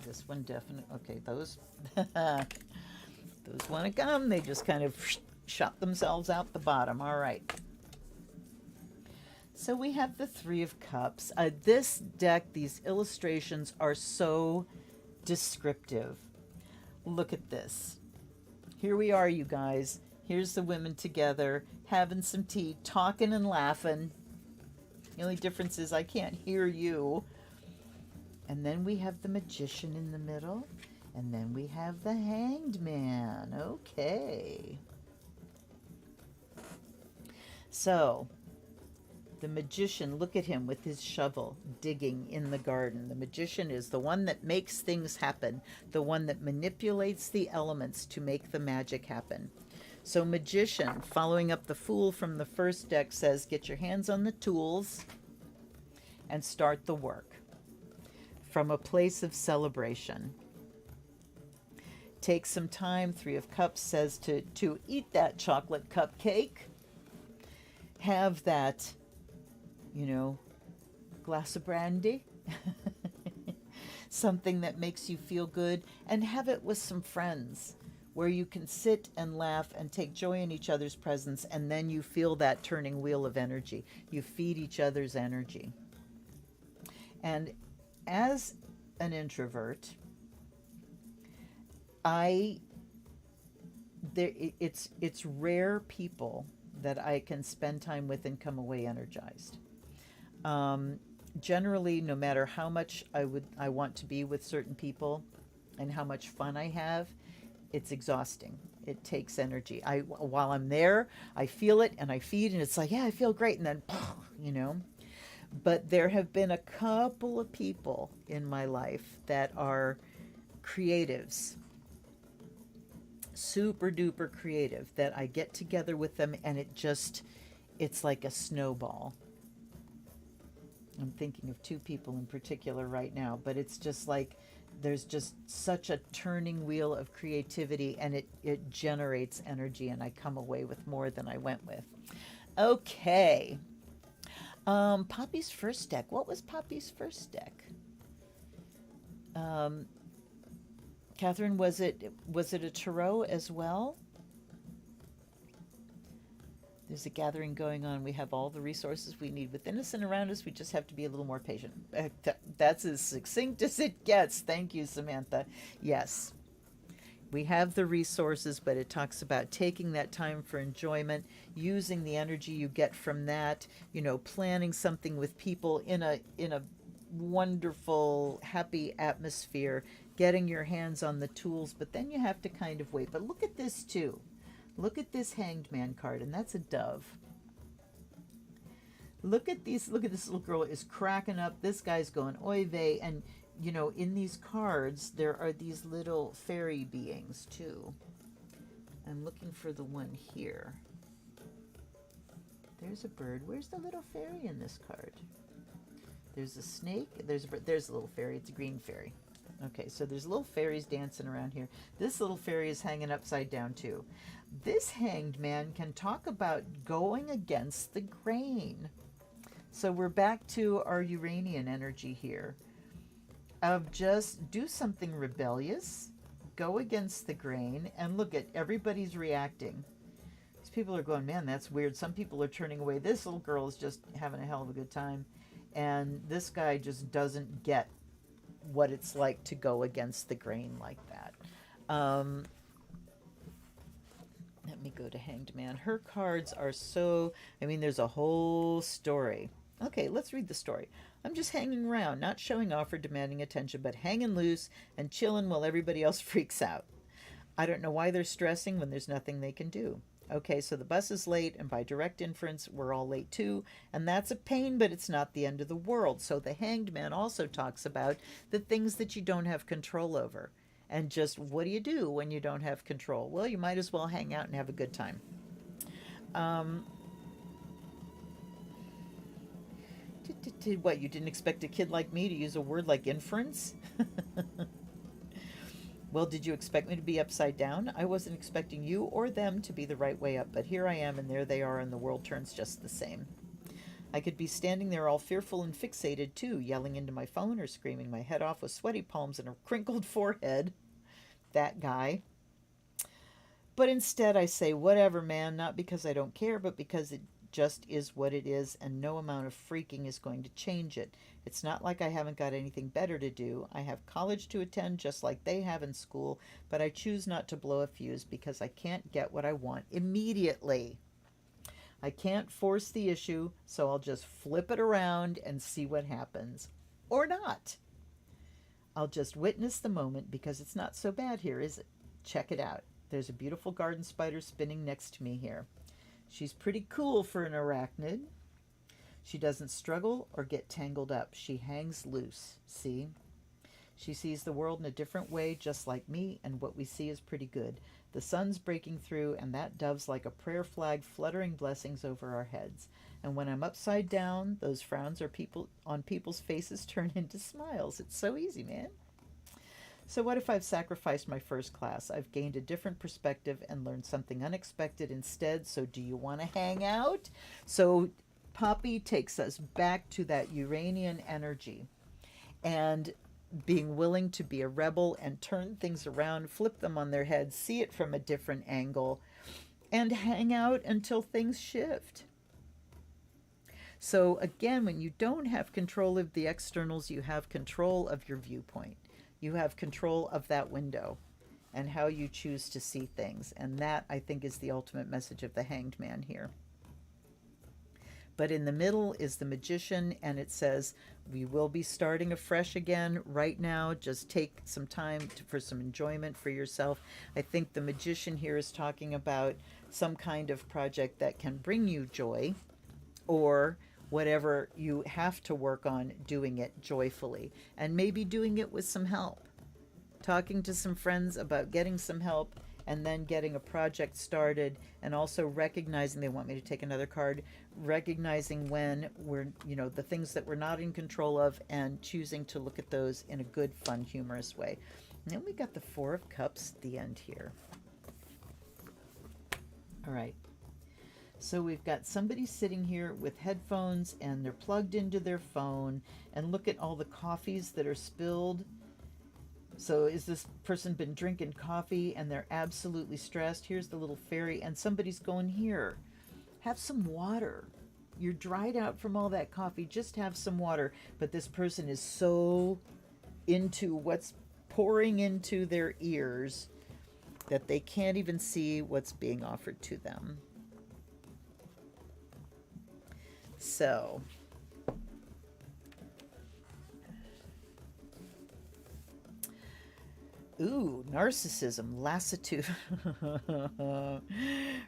This one definitely, okay, those want to come. They just kind of shot themselves out the bottom. All right. So we have the Three of Cups. This deck, these illustrations are so descriptive. Look at this. Here we are, you guys. Here's the women together, having some tea, talking and laughing. The only difference is I can't hear you. And then we have the Magician in the middle. And then we have the Hanged Man. Okay. So, the Magician, look at him with his shovel digging in the garden. The Magician is the one that makes things happen, the one that manipulates the elements to make the magic happen. So Magician, following up the Fool from the first deck, says, get your hands on the tools and start the work from a place of celebration. Take some time. Three of Cups says to eat that chocolate cupcake. Have that, glass of brandy. Something that makes you feel good. And have it with some friends where you can sit and laugh and take joy in each other's presence. And then you feel that turning wheel of energy. You feed each other's energy. And as an introvert, it's rare people that I can spend time with and come away energized. Generally, no matter how much I want to be with certain people and how much fun I have, it's exhausting. It takes energy. While I'm there, I feel it and I feed, and it's like, yeah, I feel great, and then, you know. But there have been a couple of people in my life that are creatives, super duper creative, that I get together with them and it's like a snowball. I'm thinking of two people in particular right now, but it's just like there's just such a turning wheel of creativity, and it generates energy, and I come away with more than I went with. Okay. Poppy's first deck. What was Poppy's first deck? Um, Catherine, was it a tarot as well? There's a gathering going on. We have all the resources we need within us and around us. We just have to be a little more patient. That's as succinct as it gets. Thank you, Samantha. Yes, we have the resources, but it talks about taking that time for enjoyment, using the energy you get from that, planning something with people in a wonderful, happy atmosphere, getting your hands on the tools, but then you have to kind of wait. But look at this too. Look at this Hanged Man card, and that's a dove. Look at this little girl is cracking up. This guy's going oy vey, and in these cards there are these little fairy beings too. I'm looking for the one here. There's a bird. Where's the little fairy in this card? There's a snake. There's a little fairy. It's a green fairy. Okay, so there's little fairies dancing around here. This little fairy is hanging upside down too. This Hanged Man can talk about going against the grain. So we're back to our Uranian energy here of just do something rebellious, go against the grain, and look at everybody's reacting. These people are going, man, that's weird. Some people are turning away. This little girl is just having a hell of a good time. And this guy just doesn't get what it's like to go against the grain like that. Let me go to Hanged Man. Her cards are there's a whole story. Okay, let's read the story. I'm just hanging around, not showing off or demanding attention, but hanging loose and chilling while everybody else freaks out. I don't know why they're stressing when there's nothing they can do. Okay, so the bus is late, and by direct inference, we're all late too, and that's a pain, but it's not the end of the world. So the Hanged Man also talks about the things that you don't have control over. And just what do you do when you don't have control? Well, you might as well hang out and have a good time. What, you didn't expect a kid like me to use a word like inference? Well, did you expect me to be upside down? I wasn't expecting you or them to be the right way up, but here I am, and there they are, and the world turns just the same. I could be standing there all fearful and fixated, too, yelling into my phone or screaming my head off with sweaty palms and a crinkled forehead. That guy. But instead I say, whatever, man, not because I don't care, but because it just is what it is, and no amount of freaking is going to change it. It's not like I haven't got anything better to do. I have college to attend just like they have in school, but I choose not to blow a fuse because I can't get what I want immediately. I can't force the issue, so I'll just flip it around and see what happens. Or not. I'll just witness the moment because it's not so bad here, is it? Check it out. There's a beautiful garden spider spinning next to me here. She's pretty cool for an arachnid. She doesn't struggle or get tangled up. She hangs loose, see? She sees the world in a different way, just like me, and what we see is pretty good. The sun's breaking through, and that dove's like a prayer flag fluttering blessings over our heads. And when I'm upside down, those frowns on people's faces turn into smiles. It's so easy, man. So what if I've sacrificed my first class? I've gained a different perspective and learned something unexpected instead. So do you want to hang out? So Poppy takes us back to that Uranian energy and being willing to be a rebel and turn things around, flip them on their heads, see it from a different angle, and hang out until things shift. So again, when you don't have control of the externals, you have control of your viewpoint. You have control of that window and how you choose to see things. And that, I think, is the ultimate message of the Hanged Man here. But in the middle is the Magician, and it says, we will be starting afresh again right now. Just take some time for some enjoyment for yourself. I think the Magician here is talking about some kind of project that can bring you joy, or whatever you have to work on, doing it joyfully, and maybe doing it with some help. Talking to some friends about getting some help, and then getting a project started, and also recognizing, they want me to take another card, recognizing when we're, the things that we're not in control of, and choosing to look at those in a good, fun, humorous way. And then we got the Four of Cups at the end here. All right. So we've got somebody sitting here with headphones, and they're plugged into their phone, and look at all the coffees that are spilled. So is this person been drinking coffee and they're absolutely stressed? Here's the little fairy, and somebody's going, here, have some water. You're dried out from all that coffee, just have some water. But this person is so into what's pouring into their ears that they can't even see what's being offered to them. So ooh, narcissism, lassitude,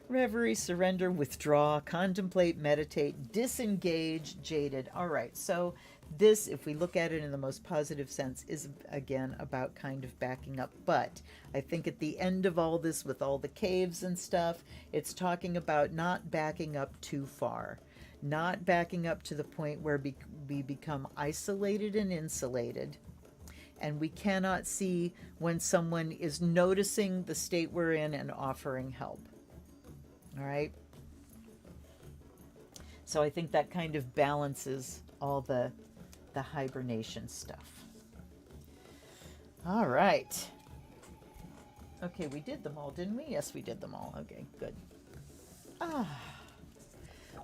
reverie, surrender, withdraw, contemplate, meditate, disengage, jaded. All right, so this, if we look at it in the most positive sense, is again about kind of backing up. But I think at the end of all this, with all the caves and stuff, it's talking about not backing up too far, not backing up to the point where we become isolated and insulated. And we cannot see when someone is noticing the state we're in and offering help. All right? So I think that kind of balances all the hibernation stuff. All right. Okay, we did them all, didn't we? Yes, we did them all. Okay, good.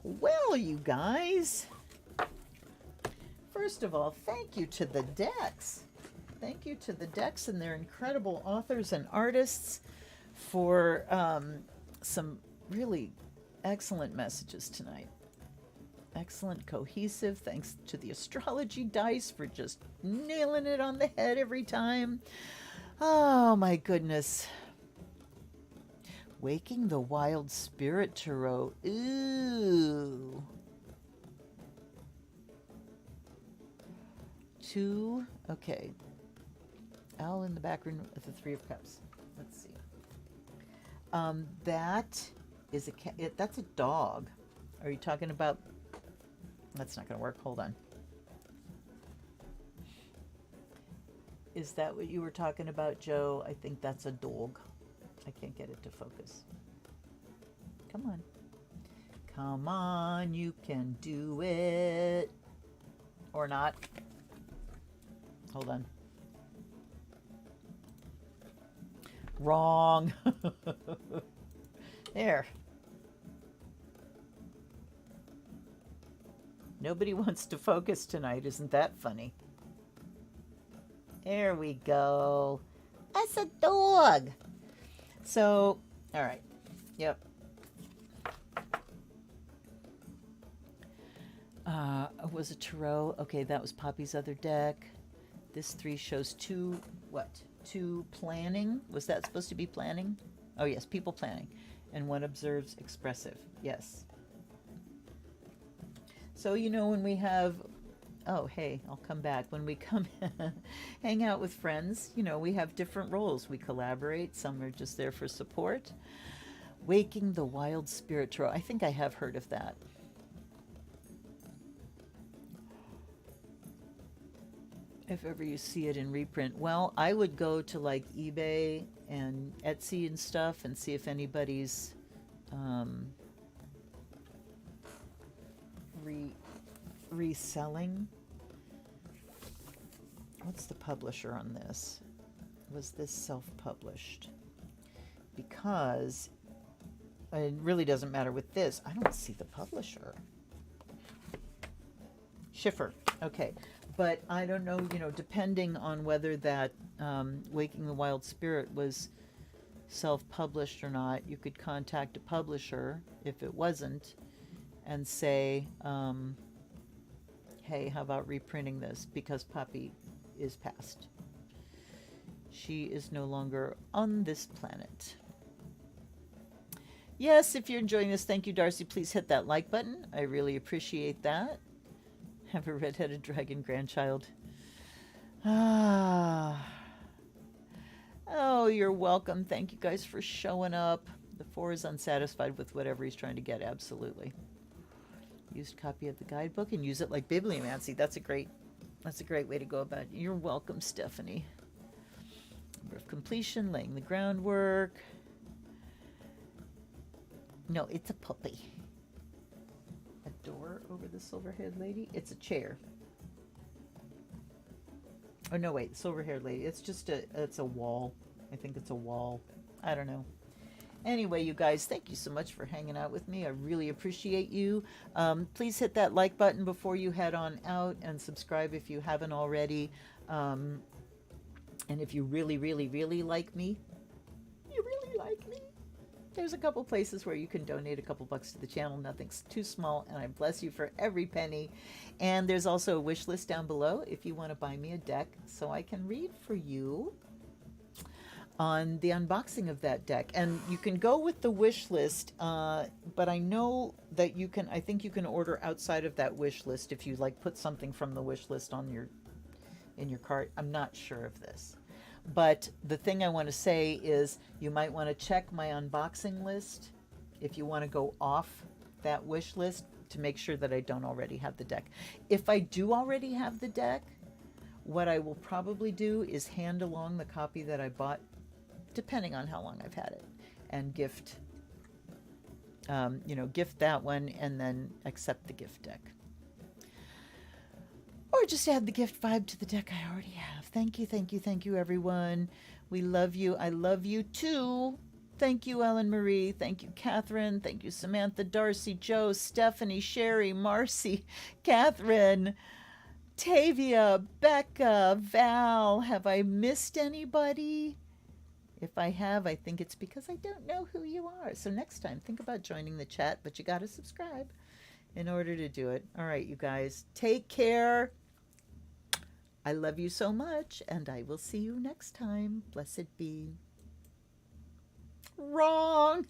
Well, you guys, first of all, thank you to the decks. Thank you to the decks and their incredible authors and artists for some really excellent messages tonight. Excellent, cohesive. Thanks to the astrology dice for just nailing it on the head every time. Oh my goodness. Waking the Wild Spirit Tarot. Ooh. 2. Okay. Owl in the background with the Three of Cups. Let's see. That is a cat. That's a dog. Are you talking about? That's not going to work. Hold on. Is that what you were talking about, Joe? I think that's a dog. I can't get it to focus. Come on. Come on, you can do it. Or not. Hold on. Wrong. There. Nobody wants to focus tonight. Isn't that funny? There we go. That's a dog. So, all right. Yep. Was it tarot? Okay, that was Poppy's other deck. This 3 shows 2, what? 2 planning. Was that supposed to be planning? Oh, yes, people planning. And 1 observes expressive. Yes. So, when we have, oh, hey, I'll come back. When we come hang out with friends, we have different roles. We collaborate. Some are just there for support. Waking the Wild Spirit Tarot. I think I have heard of that. If ever you see it in reprint. Well, I would go to like eBay and Etsy and stuff and see if anybody's reselling. What's the publisher on this? Was this self-published? Because it really doesn't matter with this. I don't see the publisher. Schiffer. Okay. But I don't know, depending on whether that Waking the Wild Spirit was self-published or not, you could contact a publisher if it wasn't and say, hey, how about reprinting this? Because Poppy is past. She is no longer on this planet. Yes, if you're enjoying this, thank you, Darcy. Please hit that like button. I really appreciate that. Have a redheaded dragon grandchild. Ah. Oh, you're welcome. Thank you guys for showing up. The 4 is unsatisfied with whatever he's trying to get. Absolutely. Used copy of the guidebook and use it like bibliomancy. That's a great way to go about it. You're welcome, Stephanie. Number of completion, laying the groundwork. No, it's a puppy. A door over the silver-haired lady? It's a chair. Oh, no, wait, silver-haired lady. It's just it's a wall. I think it's a wall. I don't know. Anyway, you guys, thank you so much for hanging out with me. I really appreciate you. Please hit that like button before you head on out and subscribe if you haven't already. And if you really, really, really like me, there's a couple places where you can donate a couple bucks to the channel. Nothing's too small, and I bless you for every penny. And there's also a wish list down below if you want to buy me a deck so I can read for you on the unboxing of that deck. And you can go with the wish list, but I know that you can, I think you can order outside of that wish list if you like put something from the wish list on in your cart. I'm not sure of this. But the thing I want to say is you might want to check my unboxing list if you want to go off that wish list to make sure that I don't already have the deck. If I do already have the deck, what I will probably do is hand along the copy that I bought, depending on how long I've had it, and gift, gift that one and then accept the gift deck. Or just add the gift vibe to the deck I already have. Thank you, thank you, thank you, everyone. We love you. I love you too. Thank you, Ellen Marie. Thank you, Catherine. Thank you, Samantha, Darcy, Joe, Stephanie, Sherry, Marcy, Catherine, Tavia, Becca, Val. Have I missed anybody? If I have, I think it's because I don't know who you are. So next time, think about joining the chat, but you got to subscribe in order to do it. All right, you guys, take care. I love you so much, and I will see you next time. Blessed be. Wrong.